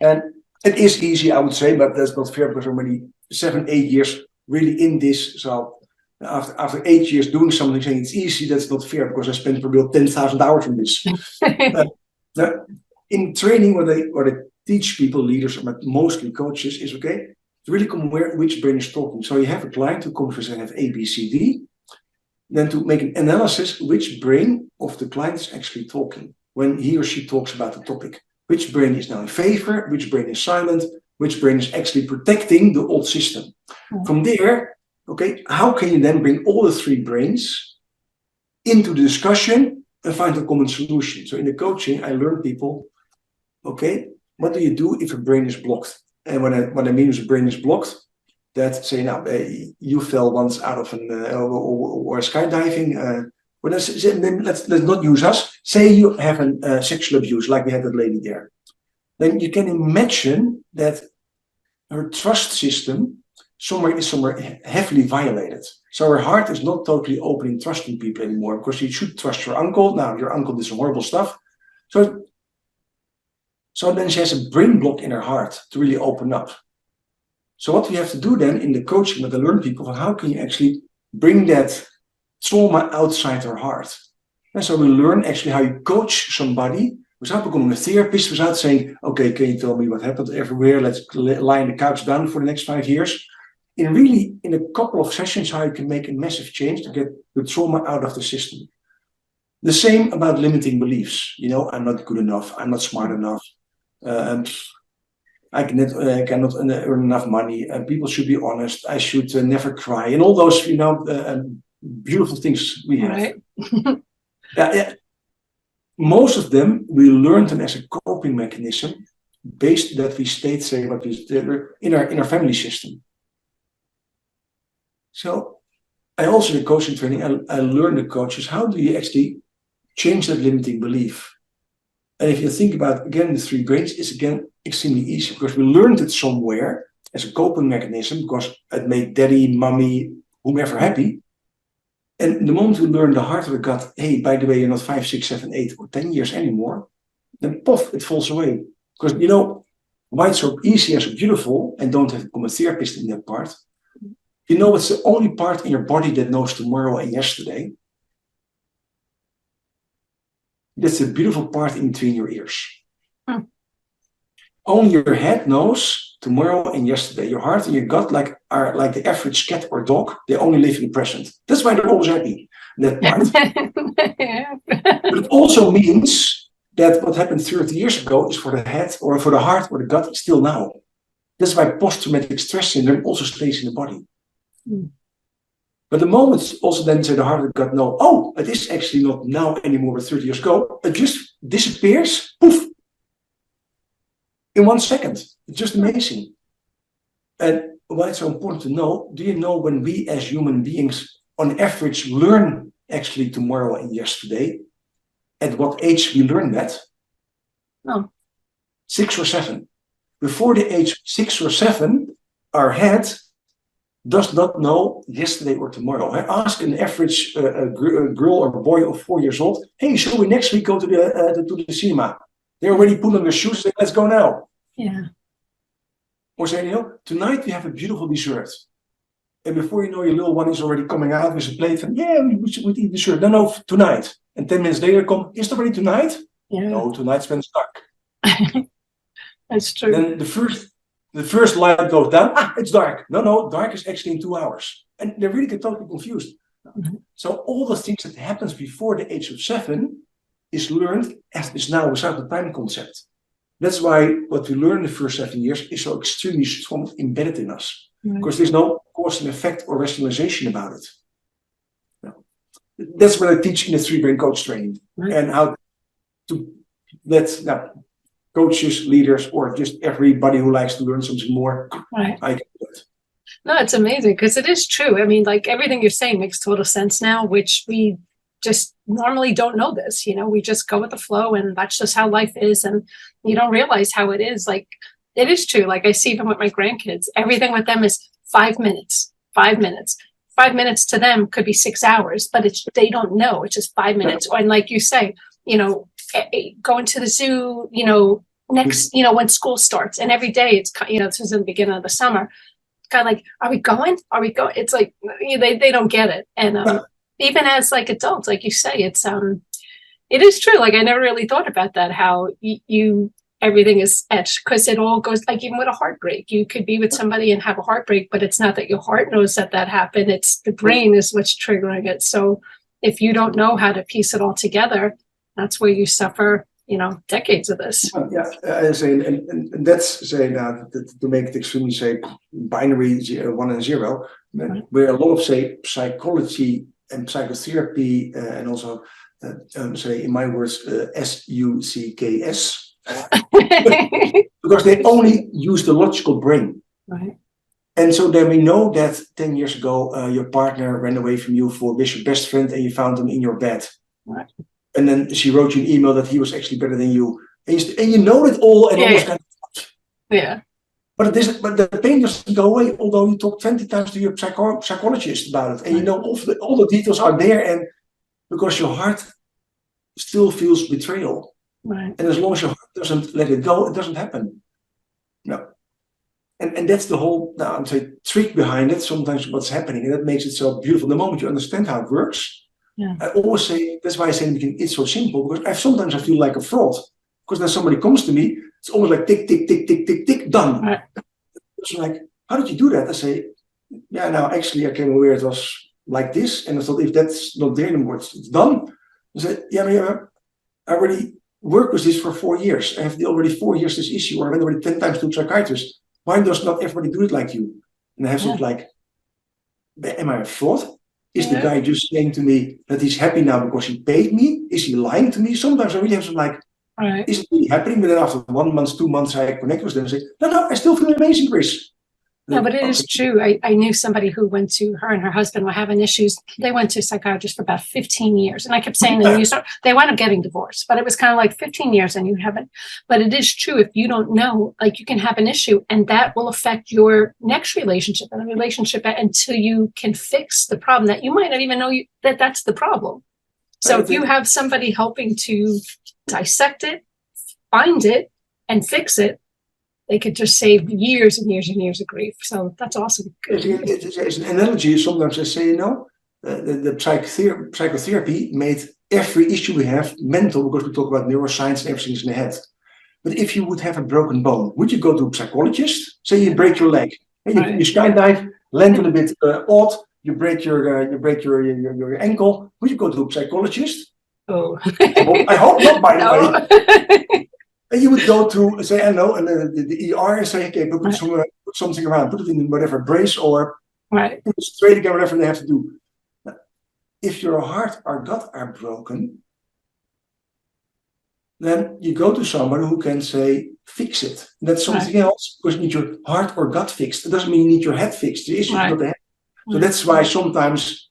And it is easy, I would say, but that's not fair because I'm already 7-8 years really in this. So after 8 years doing something, saying it's easy, that's not fair because I spent probably 10,000 hours on this. In training, what they teach people, leaders, but mostly coaches, is okay to really come aware which brain is talking. So you have a client who comes and have A, B, C, D. Then to make an analysis, which brain of the client is actually talking when he or she talks about the topic. Which brain is now in favor, which brain is silent, which brain is actually protecting the old system. From there, okay, how can you then bring all the three brains into the discussion and find a common solution? So in the coaching, I learn people, okay, what do you do if a brain is blocked? And what I mean is a brain is blocked, that say now you fell once out of an or skydiving. Well, let's not use us. Say you have a sexual abuse, like we had that lady there. Then you can imagine that her trust system is somewhere heavily violated. So her heart is not totally open in trusting people anymore, because you should trust your uncle. Now your uncle did some horrible stuff. So So then she has a brain block in her heart to really open up. So what we have to do then in the coaching with the learn people, how can you actually bring that trauma outside her heart? And so we learn actually how you coach somebody without becoming a therapist, without saying, okay, can you tell me what happened everywhere? Let's lie on the couch down for the next 5 years. In a couple of sessions, how you can make a massive change to get the trauma out of the system. The same about limiting beliefs. I'm not good enough. I'm not smart enough. I cannot earn enough money. People should be honest. I should never cry. And all those, beautiful things we have. Right. Most of them, we learned them as a coping mechanism based that we say what we in our family system. So I also in coaching training, I learn the coaches, how do you actually change that limiting belief? And if you think about, again, the 3 brains, it's again extremely easy because we learned it somewhere as a coping mechanism because it made daddy, mommy, whomever happy. And the moment we learn the heart of the gut, hey, by the way, you're not 5, 6, 7, 8 or 10 years anymore, then poof, it falls away. Because why it's so easy and so beautiful, and don't have to become a therapist in that part. It's the only part in your body that knows tomorrow and yesterday. That's the beautiful part in between your ears. Only your head knows tomorrow and yesterday. Your heart and your gut are like the average cat or dog. They only live in the present. That's why they're always happy. That part. But it also means that what happened 30 years ago is for the head or for the heart or the gut still now. That's why post-traumatic stress syndrome also stays in the body. But the moment also then say the heart and the gut know, oh, it is actually not now anymore, but 30 years ago, it just disappears, poof, in 1 second. It's just amazing. And why it's so important to know, do you know when we as human beings on average learn actually tomorrow and yesterday, at what age we learn that? No. 6 or 7. Before the age of 6 or 7, our head does not know yesterday or tomorrow. I ask an average girl or boy of 4 years old, hey, shall we next week go to the cinema? They already put on their shoes, say, let's go now. Yeah. Or say, tonight we have a beautiful dessert. And before you know, your little one is already coming out with a plate and, yeah, we should eat dessert. No, tonight. And 10 minutes later is it already tonight? Yeah. No, tonight's when it's dark. That's true. Then the first light goes down. It's dark. No, dark is actually in 2 hours. And they really get totally confused. Mm-hmm. So all the things that happens before the age of 7 is learned as is now without the time concept. That's why what we learn in the first 7 years is so extremely strong embedded in us. Right. Because there's no cause and effect or rationalization about it. No. That's what I teach in the 3-brain coach training. Right. And how to let coaches, leaders, or just everybody who likes to learn something more, right. I can do it. No, it's amazing because it is true. I mean, like everything you're saying makes total sense now, which we just normally don't know this. We just go with the flow and that's just how life is. And you don't realize how it is. Like, it is true. Like I see even with my grandkids, everything with them is 5 minutes, 5 minutes. 5 minutes to them could be 6 hours, but they don't know. It's just 5 minutes. And like you say, going to the zoo, next, when school starts and every day it's, this is in the beginning of the summer, kind of like, are we going? It's like, they don't get it. And, even as like adults, like you say, it is true. Like I never really thought about that, how everything is etched because it all goes like even with a heartbreak, you could be with somebody and have a heartbreak, but it's not that your heart knows that happened. It's the brain is what's triggering it. So if you don't know how to piece it all together, that's where you suffer, decades of this. Yeah, and that's to make it extremely binary 1 and 0, right. Where a lot of psychology and psychotherapy and also in my words SUCKS because they only use the logical brain, right? And so then we know that 10 years ago your partner ran away from you with your best friend and you found him in your bed, right? And then she wrote you an email that he was actually better than you, and you know it all and almost kind of yeah. But the pain doesn't go away, although you talk 20 times to your psychologist about it. And all the details are there. And because your heart still feels betrayal. Right. And as long as your heart doesn't let it go, it doesn't happen. No. And that's the whole, I'd say, trick behind it, sometimes what's happening. And that makes it so beautiful. The moment you understand how it works, Yeah. I always say, that's why I say in the beginning, it's so simple, because sometimes I feel like a fraud. Because then somebody comes to me, it's almost like tick, tick, tick, tick, tick, tick, done. Right. It's like, how did you do that? I say, yeah, now actually I came aware it was like this. And I thought, if that's not there anymore, it's done. I said, yeah, I already worked with this for 4 years. I have already 4 years this issue, or I went already 10 times to a psychiatrist. Why does not everybody do it like you? And I have something like, am I a fraud? Is the guy just saying to me that he's happy now because he paid me? Is he lying to me? Sometimes I really have some like, is it really happening? But then after 1 month, 2 months, I connect with them and say, no, I still feel amazing, Chris. No, but it is true. I knew somebody who went to, her and her husband were having issues. They went to a psychiatrist for about 15 years. And I kept saying, they wound up getting divorced, but it was kind of like 15 years and you haven't. But it is true. If you don't know, like you can have an issue and that will affect your next relationship and the relationship until you can fix the problem that you might not even know that that's the problem. So if you have somebody helping to dissect it, find it and fix it, they could just save years and years and years of grief. So that's awesome. It's an analogy. Sometimes I say, the psychotherapy made every issue we have mental, because we talk about neuroscience and everything's in the head. But if you would have a broken bone, would you go to a psychologist? Say you break your leg, and you skydive, land on a bit odd, you break your ankle. Would you go to a psychologist? Oh, I hope not, by the way. And you would go to, say, I know, and the ER and say, okay, put something around, put it in whatever brace or put it straight again, whatever they have to do. Now, if your heart or gut are broken, then you go to somebody who can say, fix it. And that's something else, because you need your heart or gut fixed. It doesn't mean you need your head fixed. The issue is not the head. So that's why sometimes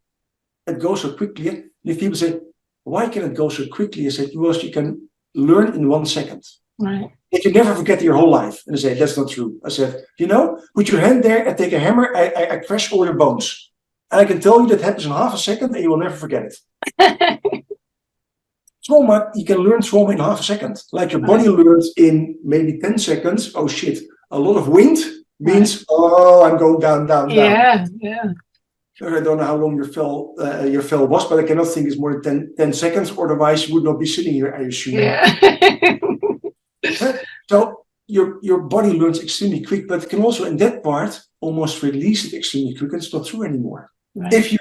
it goes so quickly. And if people say, why can it go so quickly? I said, because you can learn in 1 second. Right. If you never forget your whole life. And I say, that's not true. I said, put your hand there and take a hammer. I crush all your bones. And I can tell you that happens in half a second and you will never forget it. Trauma, you can learn trauma in half a second. Like your body learns in maybe 10 seconds. Oh shit, a lot of wind means, I'm going down, down, down. Yeah. I don't know how long your fell was, but I cannot think it's more than 10 seconds. Otherwise, you would not be sitting here, I assume. Yeah. So your body learns extremely quick, but it can also, in that part, almost release it extremely quick, and it's not true anymore. Right. If you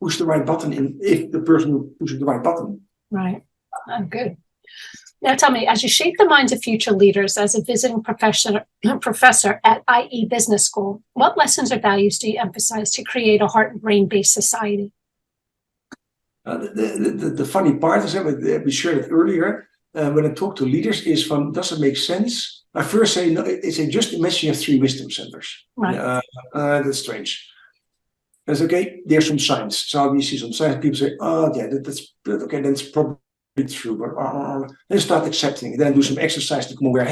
push the right button, if the person who pushes the right button. Right. Oh, good. Now tell me, as you shape the minds of future leaders as a visiting professor at IE Business School, what lessons or values do you emphasize to create a heart and brain-based society? The funny part is, we shared it earlier, when I talk to leaders, is does it make sense? I first say, no, it's just imagine you have 3 wisdom centers. Right. That's strange. That's okay, there's some science. So we see some science, people say, that's okay, that's probably true, but then start accepting it. Then do some exercise to come aware,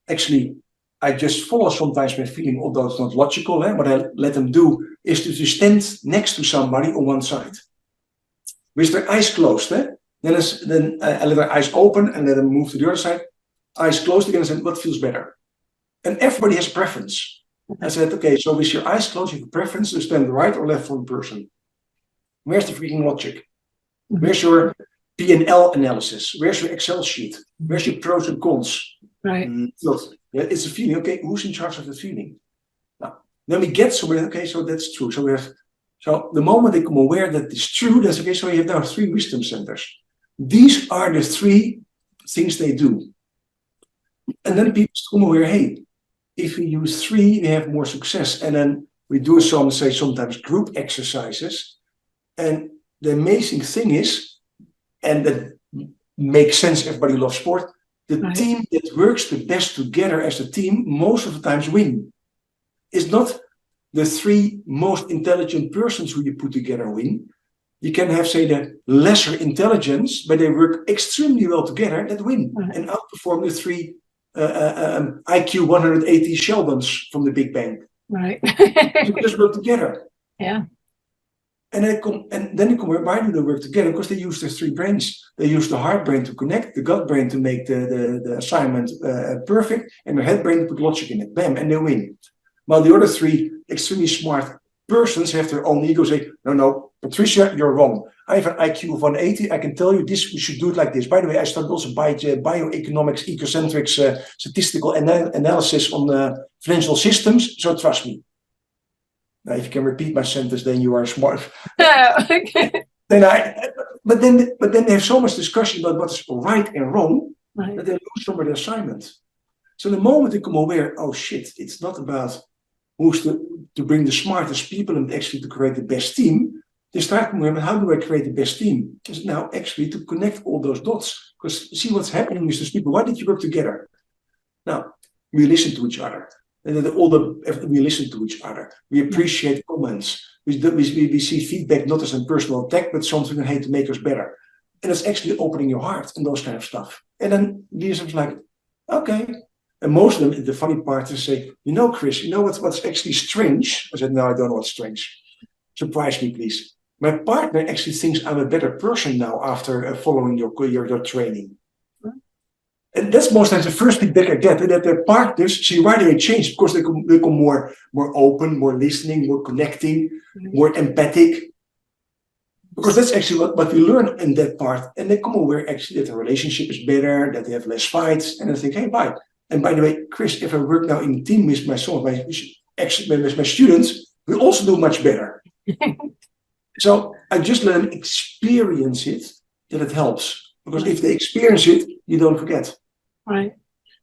actually, I just follow sometimes my feeling, although it's not logical. What I let them do is to stand next to somebody on one side with their eyes closed. Then I let their eyes open and let them move to the other side. Eyes closed again and said, what feels better? And everybody has a preference. I said, okay, so with your eyes closed, you have a preference to stand right or left for the person. Where's the freaking logic? Where's your P&L analysis? Where's your Excel sheet? Where's your pros and cons? Right. It's a feeling. Okay, who's in charge of the feeling? Now, then we get somewhere. Okay, so that's true. So the moment they become aware that it's true, that's okay. So you have now 3 wisdom centers. These are the 3 things they do. And then people become aware, hey, if we use 3, we have more success. And then we do sometimes group exercises. And the amazing thing is, and that makes sense, everybody loves sport, the team that works the best together as a team, most of the times win. It's not the 3 most intelligent persons who you put together win. You can have, say, the lesser intelligence, but they work extremely well together, that win and outperform the 3 IQ 180 Sheldons from the Big Bang. Right. You just work together. Yeah. And then they come, why do they work together? Because they use their three brains. They use the heart brain to connect, the gut brain to make the assignment perfect, and the head brain to put logic in it. Bam, and they win. While the other three extremely smart persons have their own ego, say, no, Patricia, you're wrong. I have an IQ of 180. I can tell you this, we should do it like this. By the way, I studied also bioeconomics, ecocentrics, statistical analysis on financial systems. So trust me. Now, if you can repeat my sentence, then you are smart. Okay. But then they have so much discussion about what's right and wrong that they lose some of the assignment. So the moment they become aware, oh shit, it's not about who's to bring the smartest people and actually to create the best team. They start to remember, how do I create the best team? It's now actually to connect all those dots. Because see what's happening with those people. Why did you work together? Now, we listen to each other. And then we listen to each other. We appreciate comments. We see feedback not as a personal attack, but something that to make us better. And it's actually opening your heart and those kind of stuff. And then these are like, okay. And most of them, the funny part is say, Chris, what's actually strange? I said, no, I don't know what's strange. Surprise me, please. My partner actually thinks I'm a better person now after following your training. And that's most times the first feedback I get, that their partners see why they change. Of course, they become more open, more listening, more connecting, more empathic. Because that's actually what we learn in that part. And they come aware actually that the relationship is better, that they have less fights. And I think, hey, bye. And by the way, Chris, if I work now in a team with my students, we also do much better. So I just let them experience it, that it helps. Because if they experience it, you don't forget. Right.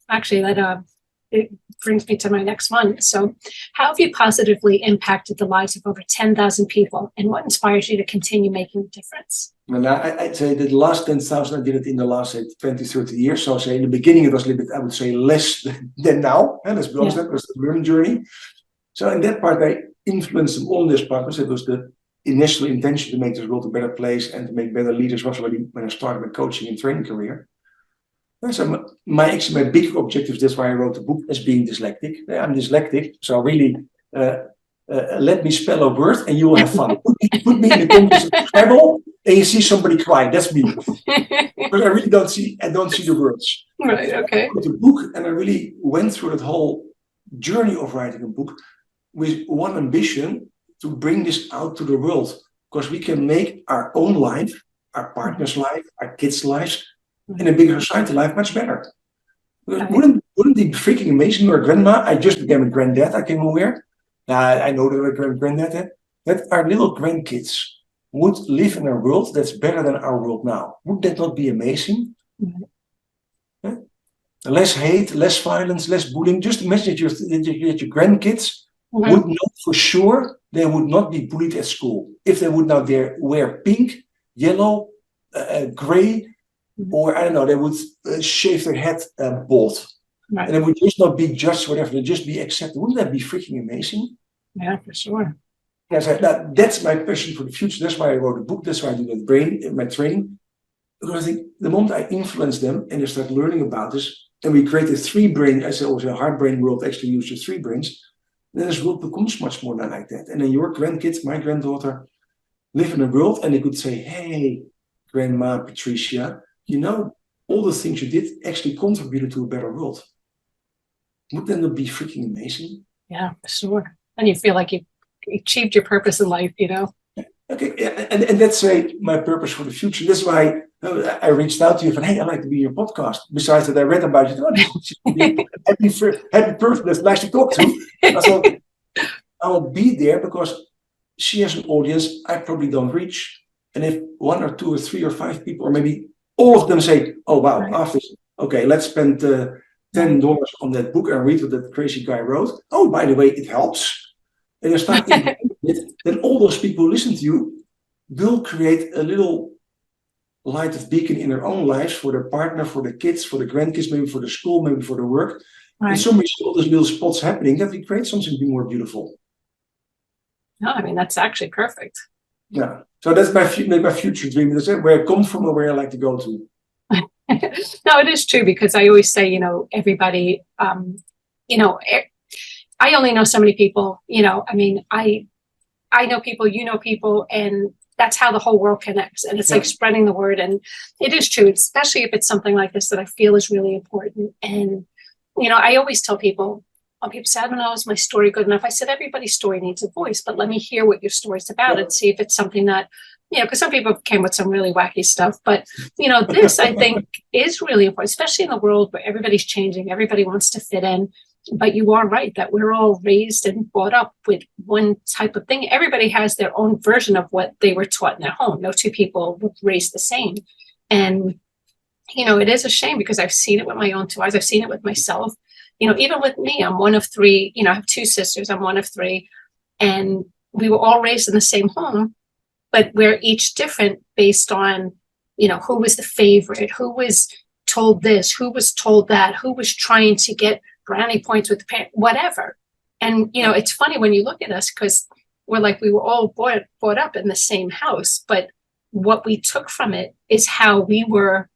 Actually, that it brings me to my next one. So how have you positively impacted the lives of over 10,000 people? And what inspires you to continue making a difference? And I'd say that the last 10,000, I did it in the last 20, 30 years. So I say in the beginning, it was a little bit, I would say, less than now. And let's be honest, that was the learning journey. So in that part, I influenced them all in this part. It was the initial intention to make this world a better place and to make better leaders was already when I started my coaching and training career. And so my big objective, that's why I wrote the book, as being dyslexic. I'm dyslexic, so really let me spell a word and you will have fun. Put me in the context of Scrabble and you see somebody cry. That's me. Because I really don't see the words. Right, okay. I wrote the book and I really went through that whole journey of writing a book with one ambition, to bring this out to the world, because we can make our own life, our partner's life, our kids' lives, and a bigger society life much better. Because wouldn't it be freaking amazing? Or grandma, I just became a granddad, I came aware. I know that I'm a granddad, that our little grandkids would live in a world that's better than our world now. Would that not be amazing? Yeah? Less hate, less violence, less bullying. Just imagine that your grandkids would know for sure they would not be bullied at school if they would now wear pink, yellow, gray, or I don't know, they would shave their head bald. Right. And they would just not be judged, whatever, they'd just be accepted. Wouldn't that be freaking amazing? Yeah, for sure. Yeah, so that's my passion for the future. That's why I wrote a book. That's why I do that brain in my training. Because I think the moment I influence them and they start learning about this, and we created three brains, I say also a hard brain world actually uses three brains, then this world becomes much more like that. And then your grandkids, my granddaughter, live in a world and they could say, hey, Grandma Patricia, all the things you did actually contributed to a better world. Wouldn't that not be freaking amazing? Yeah, for sure. And you feel like you achieved your purpose in life, Okay, and that's my purpose for the future. That's why I reached out to you and hey, I'd like to be your podcast. Besides that, I read about you. Happy birthday, that's nice to talk to. I thought I'll be there because she has an audience I probably don't reach. And if one or two or three or five people, or maybe all of them say, oh, wow, after okay, let's spend $10 on that book and read what that crazy guy wrote. Oh, by the way, it helps. And you start thinking it, then all those people who listen to you will create a little light of beacon in their own lives for their partner, for the kids, for the grandkids, maybe for the school, maybe for the work. Right. And so many all those little spots happening that we create something more beautiful. No, I mean, that's actually perfect. Yeah. So that's my future dream. That's where I come from or where I like to go to. No, it is true because I always say, everybody, I only know so many people, I mean, I I know people, you know people, and that's how the whole world connects. And it's like spreading the word. And it is true, especially if it's something like this that I feel is really important. And, I always tell people, when people say, I don't know, is my story good enough? I said, everybody's story needs a voice, but let me hear what your story's about and see if it's something that, because some people came with some really wacky stuff. But, this I think is really important, especially in the world where everybody's changing, everybody wants to fit in. But you are right that we're all raised and brought up with one type of thing. Everybody has their own version of what they were taught in their home. No two people were raised the same. And, it is a shame because I've seen it with my own two eyes. I've seen it with myself. Even with me, I'm one of three. I have two sisters. I'm one of three. And we were all raised in the same home, but we're each different based on, who was the favorite, who was told this, who was told that, who was trying to get brownie points with the parent, whatever. And, it's funny when you look at us because we're like, we were all brought up in the same house, but what we took from it is how we were,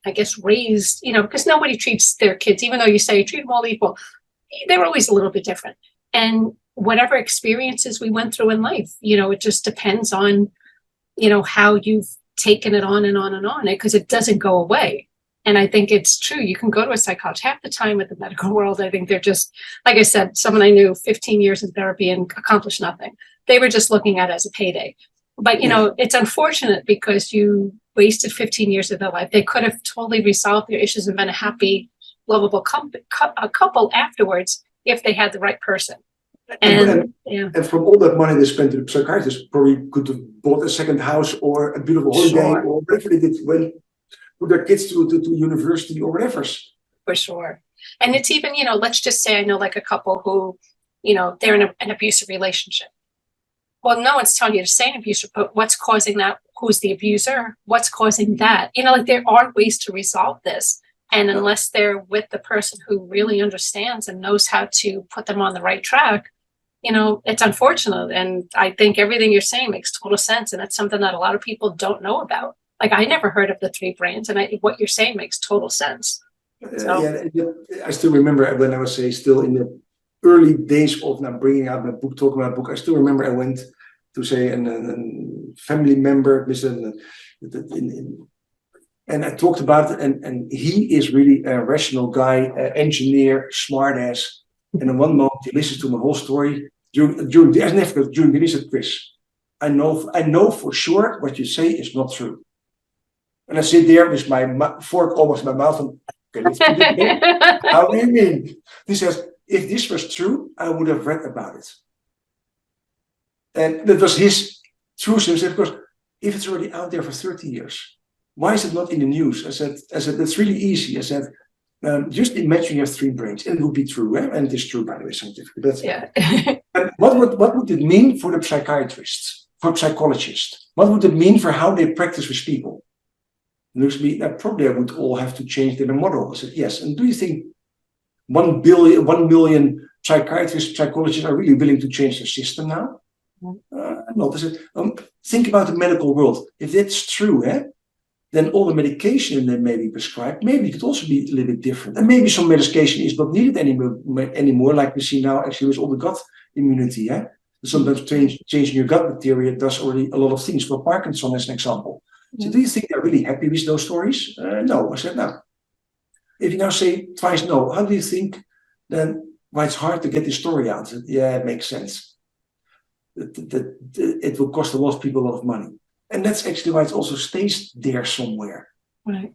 I guess, raised, because nobody treats their kids, even though you say treat them all equal, they're always a little bit different. And whatever experiences we went through in life, it just depends on, how you've taken it on and on and on, because it doesn't go away. And I think it's true. You can go to a psychologist half the time with the medical world. I think they're just, like I said, someone I knew 15 years in therapy and accomplished nothing. They were just looking at it as a payday. But, it's unfortunate because you wasted 15 years of their life. They could have totally resolved their issues and been a happy, lovable couple afterwards if they had the right person. And from all that money they spent to the psychiatrist, probably could have bought a second house or a beautiful holiday or whatever they did when put their kids to university or whatever. For sure. And it's even, let's just say I know like a couple who, they're in an abusive relationship. Well, no one's telling you to stay in abusive, but what's causing that? Who's the abuser? What's causing that? There are ways to resolve this. And unless they're with the person who really understands and knows how to put them on the right track, it's unfortunate. And I think everything you're saying makes total sense. And it's something that a lot of people don't know about. Like I never heard of the three brains, and what you're saying makes total sense. I still remember when I was still in the early days of now bringing out my book, talking about my book. I still remember I went to say a family member, and I talked about it, and he is really a rational guy, engineer, smart ass. And in one moment he listens to my whole story during the research quiz. I know for sure what you say is not true. And I sit there with my fork almost in my mouth and, okay, let's put it in. How do you mean? He says, if this was true, I would have read about it. And that was his truth. He said, because if it's already out there for 30 years, why is it not in the news? I said, that's really easy. I said, just imagine you have three brains, and it would be true, and it is true, by the way, scientifically. And what would it mean for the psychiatrists, for psychologists? What would it mean for how they practice with people? It looks to me that probably I would all have to change their model. I said, yes. And do you think 1 million psychiatrists, psychologists are really willing to change the system now? No. I said, think about the medical world. If that's true, then all the medication that may be prescribed, maybe it could also be a little bit different. And maybe some medication is not needed anymore, like we see now actually with all the gut immunity. Sometimes changing your gut bacteria does already a lot of things. For Parkinson, as an example. So do you think they're really happy with those stories? No. I said, no. If you now say twice no, how do you think then why it's hard to get this story out? I said, yeah, it makes sense. It will cost a lot of people a lot of money. And that's actually why it also stays there somewhere. Right.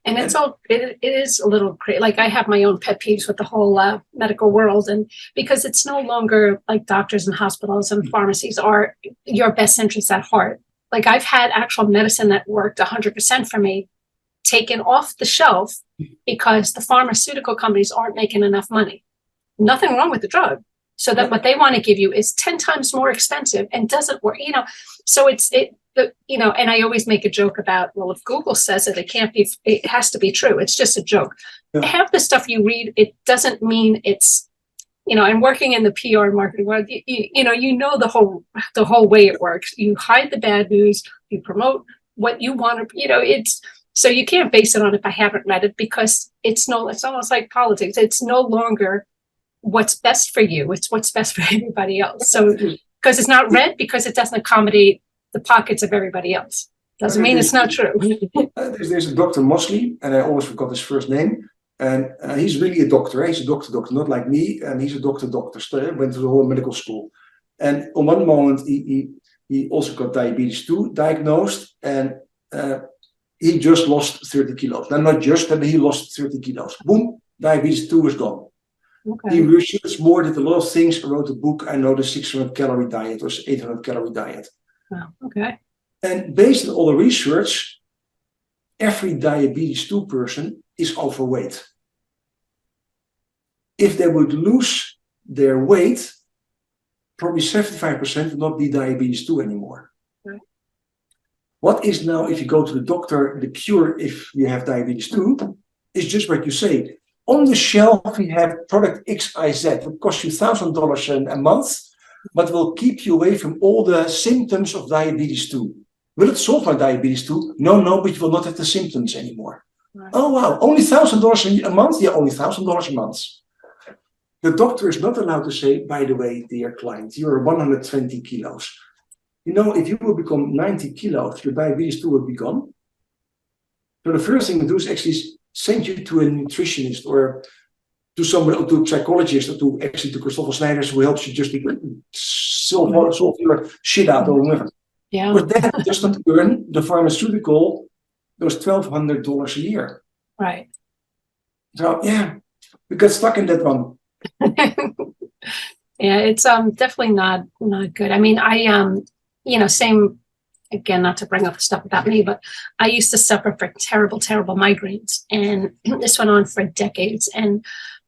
And it is a little crazy. Like I have my own pet peeves with the whole medical world, and because it's no longer like doctors and hospitals and pharmacies are your best interests at heart. Like I've had actual medicine that worked 100% for me taken off the shelf because the pharmaceutical companies aren't making enough money. Nothing wrong with the drug. So that what they want to give you is 10 times more expensive and doesn't work, So and I always make a joke about, well, if Google says it has to be true. It's just a joke. Yeah. Half the stuff you read, it doesn't mean it's, I'm working in the PR and marketing world. The whole way it works. You hide the bad news. You promote what you want to. It's so you can't base it on if I haven't read it because it's almost like politics. It's no longer what's best for you. It's what's best for everybody else. So because it's not red because it doesn't accommodate the pockets of everybody else. Doesn't mean it's not true. There's a Dr. Mosley, and I always forgot his first name. And he's really a doctor. He's a doctor, not like me. And he's a doctor. Went to the whole medical school. And on one moment, he also got diabetes 2 diagnosed. And he just lost 30 kilos. Now, not just, but he lost 30 kilos. Boom, diabetes 2 was gone. Okay. He researched more, did a lot of things, wrote a book. I know the 600 calorie diet or 800 calorie diet. Wow. Okay. And based on all the research, every diabetes 2 person is overweight. If they would lose their weight, probably 75% would not be diabetes 2 anymore. Right. What is now, if you go to the doctor, the cure if you have diabetes 2, is just what you say. On the shelf, we have product XIZ. It will cost you $1,000 a month, but will keep you away from all the symptoms of diabetes 2. Will it solve my diabetes 2? No, but you will not have the symptoms anymore. Right. Oh, wow. Only $1,000 a month? Yeah, only $1,000 a month. The doctor is not allowed to say, by the way, dear client, you're 120 kilos. You know, if you will become 90 kilos, your diabetes 2 will be gone. So the first thing to do is actually send you to a nutritionist or to someone, to a psychologist, or to Christoffel Sneijders, who helps you just solve your shit out or whatever. Yeah. But that does not earn the pharmaceutical those $1,200 a year. Right. So yeah, we got stuck in that one. Yeah, it's definitely not good. I mean, same again, not to bring up stuff about me, but I used to suffer from terrible migraines, and this went on for decades. And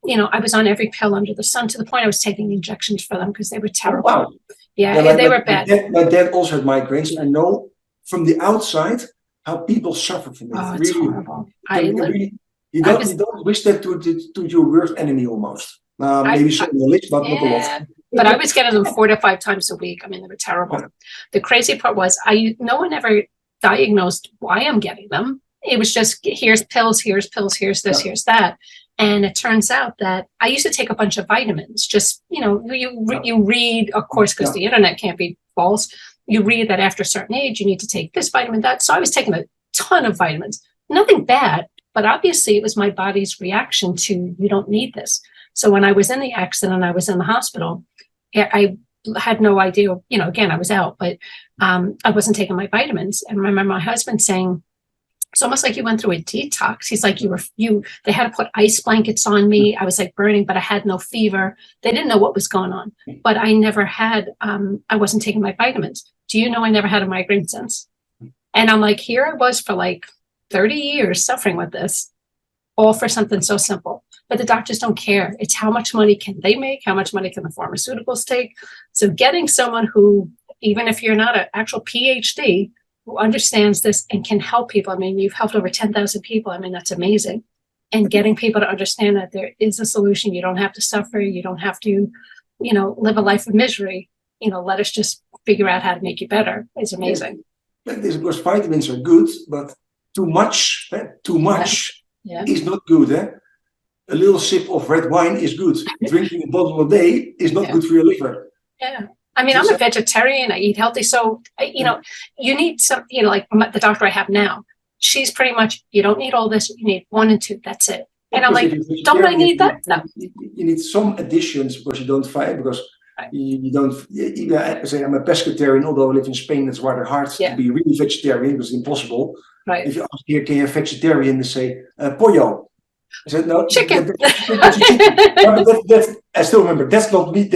I was on every pill under the sun to the point I was taking injections for them because they were terrible. Oh, wow. Yeah, they were bad. My dad also had migraines, and I know from the outside how people suffer from it. Oh, it's really horrible. You don't wish that to your worst enemy almost. Maybe some knowledge, but not a lot. But I was getting them 4 to 5 times a week. I mean, they were terrible. Yeah. The crazy part was no one ever diagnosed why I'm getting them. It was just, here's pills, here's this, here's that. And it turns out that I used to take a bunch of vitamins. Just, you read, of course, because the internet can't be false. You read that after a certain age, you need to take this vitamin, that. So I was taking a ton of vitamins. Nothing bad, but obviously it was my body's reaction to, you don't need this. So when I was in the accident, I was in the hospital, I had no idea, again, I was out, but I wasn't taking my vitamins. And I remember my husband saying, it's almost like you went through a detox. He's like, they had to put ice blankets on me. I was like burning, but I had no fever. They didn't know what was going on, but I never had, I wasn't taking my vitamins. Do you know I never had a migraine since? And I'm like, here I was for like 30 years suffering with this, all for something so simple. But the doctors don't care. It's how much money can they make? How much money can the pharmaceuticals take? So getting someone who, even if you're not an actual PhD, who understands this and can help people. I mean, you've helped over 10,000 people. I mean, that's amazing. And getting people to understand that there is a solution. You don't have to suffer. You don't have to, live a life of misery. Let us just figure out how to make you better. It's amazing. Because vitamins are good, but too much is not good. A little sip of red wine is good. Drinking a bottle a day is not good for your liver. Yeah. I mean, I'm a vegetarian. I eat healthy. So, you need some, like the doctor I have now, she's pretty much, you don't need all this. You need 1 and 2. That's it. And I'm like, don't I need that? No. You need some additions because you don't fight, because you don't, I say I'm a pescatarian, although I live in Spain, it's rather hard to be really vegetarian because it's impossible. Right. If you ask here, can you have vegetarian? They say, pollo. I said, no. Chicken. I still remember, that's not meat.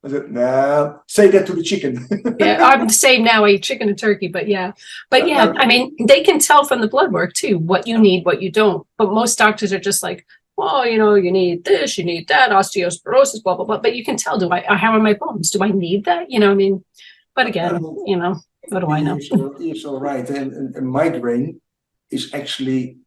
I said, no, say that to the chicken. Yeah, I'm the same now. I eat chicken and turkey, but yeah. I mean, they can tell from the blood work too, what you need, what you don't. But most doctors are just like, oh, you need this, you need that, osteoporosis, blah, blah, blah. But you can tell, how are my bones? Do I need that? But again, what do I know? You're so right. And migraine is actually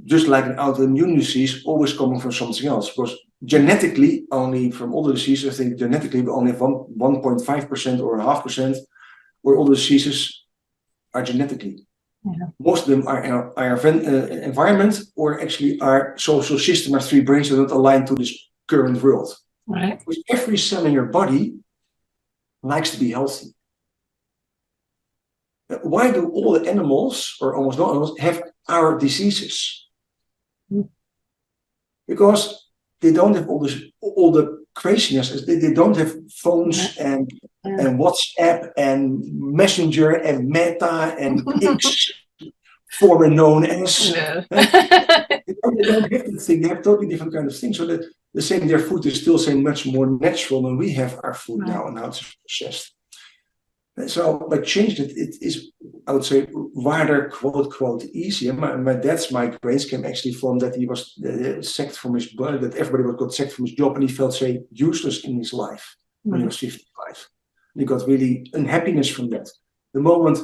just like an autoimmune disease, always coming from something else. Because genetically, only from all the diseases, I think genetically we only have 1.5% or 0.5%, where all the diseases are genetically. Yeah. Most of them are environment, or actually our social system, our 3 brains are not aligned to this current world. Right. Because every cell in your body likes to be healthy. Why do all the animals, or almost all animals, have our diseases? Because they don't have all the craziness. They don't have phones and WhatsApp and Messenger and Meta and X, formerly known as. They don't have the thing. They have totally different kind of things. So that the same, their food is still saying much more natural than we have our food now and how it's processed. So by changing it is, I would say, rather quote easier. My dad's migraines came actually from that he was sacked from his blood, that everybody got sacked from his job, and he felt, say, useless in his life when he was 55. And he got really unhappiness from that. The moment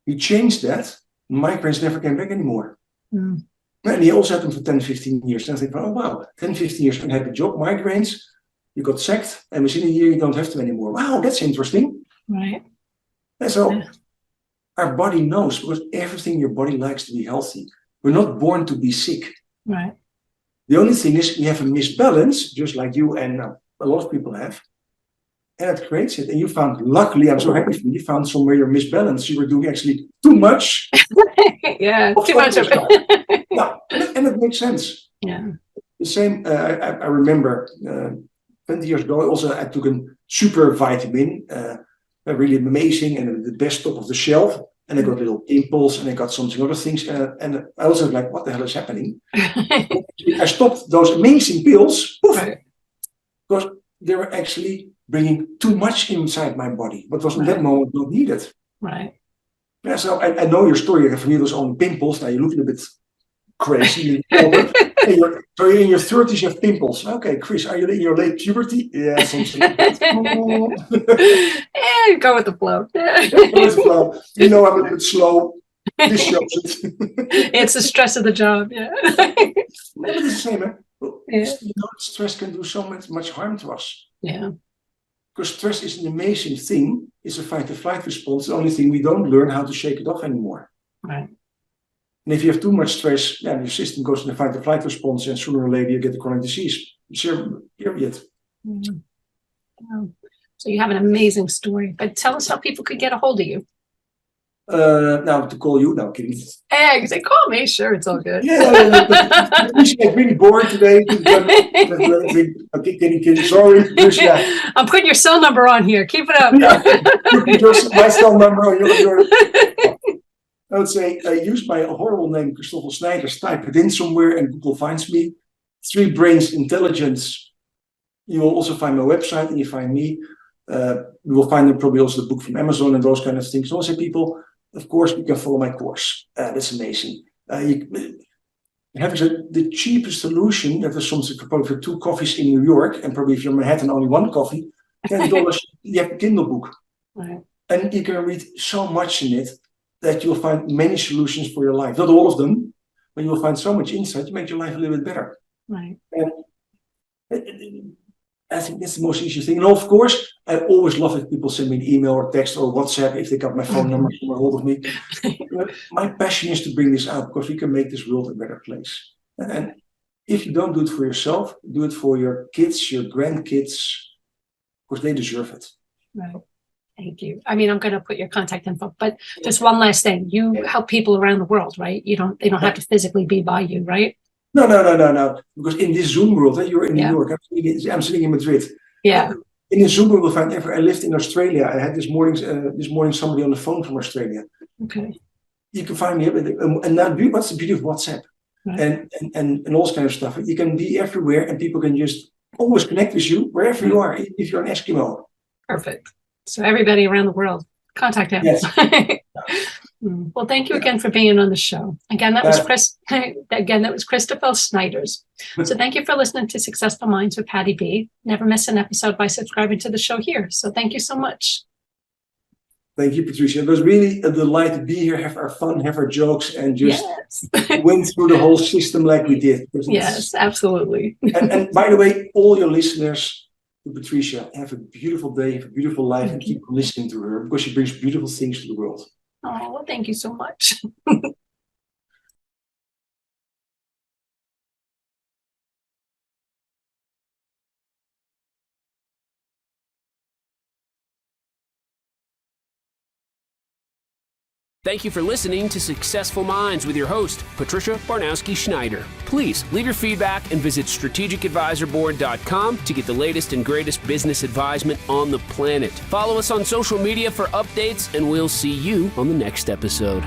he changed that, migraines never came back anymore. And he also had them for 10, 15 years. And I think, oh wow, 10, 15 years unhappy job, migraines, you got sacked, and within a year you don't have them anymore. Wow, that's interesting. Right. And so our body knows, because everything in your body likes to be healthy. We're not born to be sick. Right. The only thing is we have a misbalance, just like you and a lot of people have. And it creates it. And you found, luckily, I'm so happy for you, you found somewhere you're misbalanced. You were doing actually too much. Too much of it. Yeah, and it makes sense. Yeah. The same, I remember 20 years ago, I took a super vitamin, really amazing and the best top of the shelf. And I got little pimples and I got something other things. And I was like, what the hell is happening? I stopped those amazing pills because they were actually bringing too much inside my body, but was in that moment not needed. Right. Yeah, so I know your story. For you, it was only pimples. Now you look a bit crazy. So you're in your 30s, you have pimples. Okay, Chris, are you in your late puberty? Yeah, something like that. Go with the flow. Go with the flow. You know, I'm a bit slow. This shows it. It's the stress of the job. Yeah. It's the same, eh? You know, stress can do so much harm to us. Yeah. Because stress is an amazing thing. It's a fight or flight response. The only thing we don't learn how to shake it off anymore. Right. And if you have too much stress, your system goes in the fight or flight response, and sooner or later you get a chronic disease. Period. So you have an amazing story, but tell us how people could get a hold of you. Now to call you, no kidding. You say call me, sure, it's all good. I'm really bored today. Kidding. Sorry. I'm putting your cell number on here. Keep it up. You can just my cell number on your I would say use my horrible name, Christoffel Sneijders, type it in somewhere and Google finds me. 3 Brains Intelligence. You will also find my website and you find me. You will find probably also the book from Amazon and those kind of things. Also, people, of course, you can follow my course. That's amazing. The cheapest solution, that was something probably for 2 coffees in New York, and probably if you're in Manhattan, only 1 coffee, $10. You have a Kindle book. Right. And you can read so much in it that you'll find many solutions for your life. Not all of them, but you'll find so much insight to make your life a little bit better. Right. And I think that's the most easy thing. And of course, I always love if people send me an email or text or WhatsApp if they got my phone number to get hold of me. My passion is to bring this out because we can make this world a better place. And if you don't do it for yourself, do it for your kids, your grandkids, because they deserve it. Right. Thank you. I mean, I'm going to put your contact info, but just one last thing. You help people around the world, right? They don't have to physically be by you, right? No. Because in this Zoom world, you're in New York, I'm sitting in Madrid. Yeah. In the Zoom world, I lived in Australia. I had this morning somebody on the phone from Australia. Okay. You can find me, and now what's the beauty of WhatsApp? Right. And all this kind of stuff. You can be everywhere and people can just always connect with you wherever you are, if you're an Eskimo. Perfect. So everybody around the world, contact him. Yes. Well, thank you again for being on the show. Again, that was Christoffel Sneijders. So thank you for listening to Successful Minds with Patty B. Never miss an episode by subscribing to the show here. So thank you so much. Thank you, Patricia. It was really a delight to be here, have our fun, have our jokes, and just went through the whole system like we did. Yes, absolutely. And by the way, all your listeners, to Patricia, have a beautiful day, have a beautiful life, and keep listening to her because she brings beautiful things to the world. Oh, well, thank you so much. Thank you for listening to Successful Minds with your host, Patricia Barnowski Schneider. Please leave your feedback and visit strategicadvisorboard.com to get the latest and greatest business advisement on the planet. Follow us on social media for updates, and we'll see you on the next episode.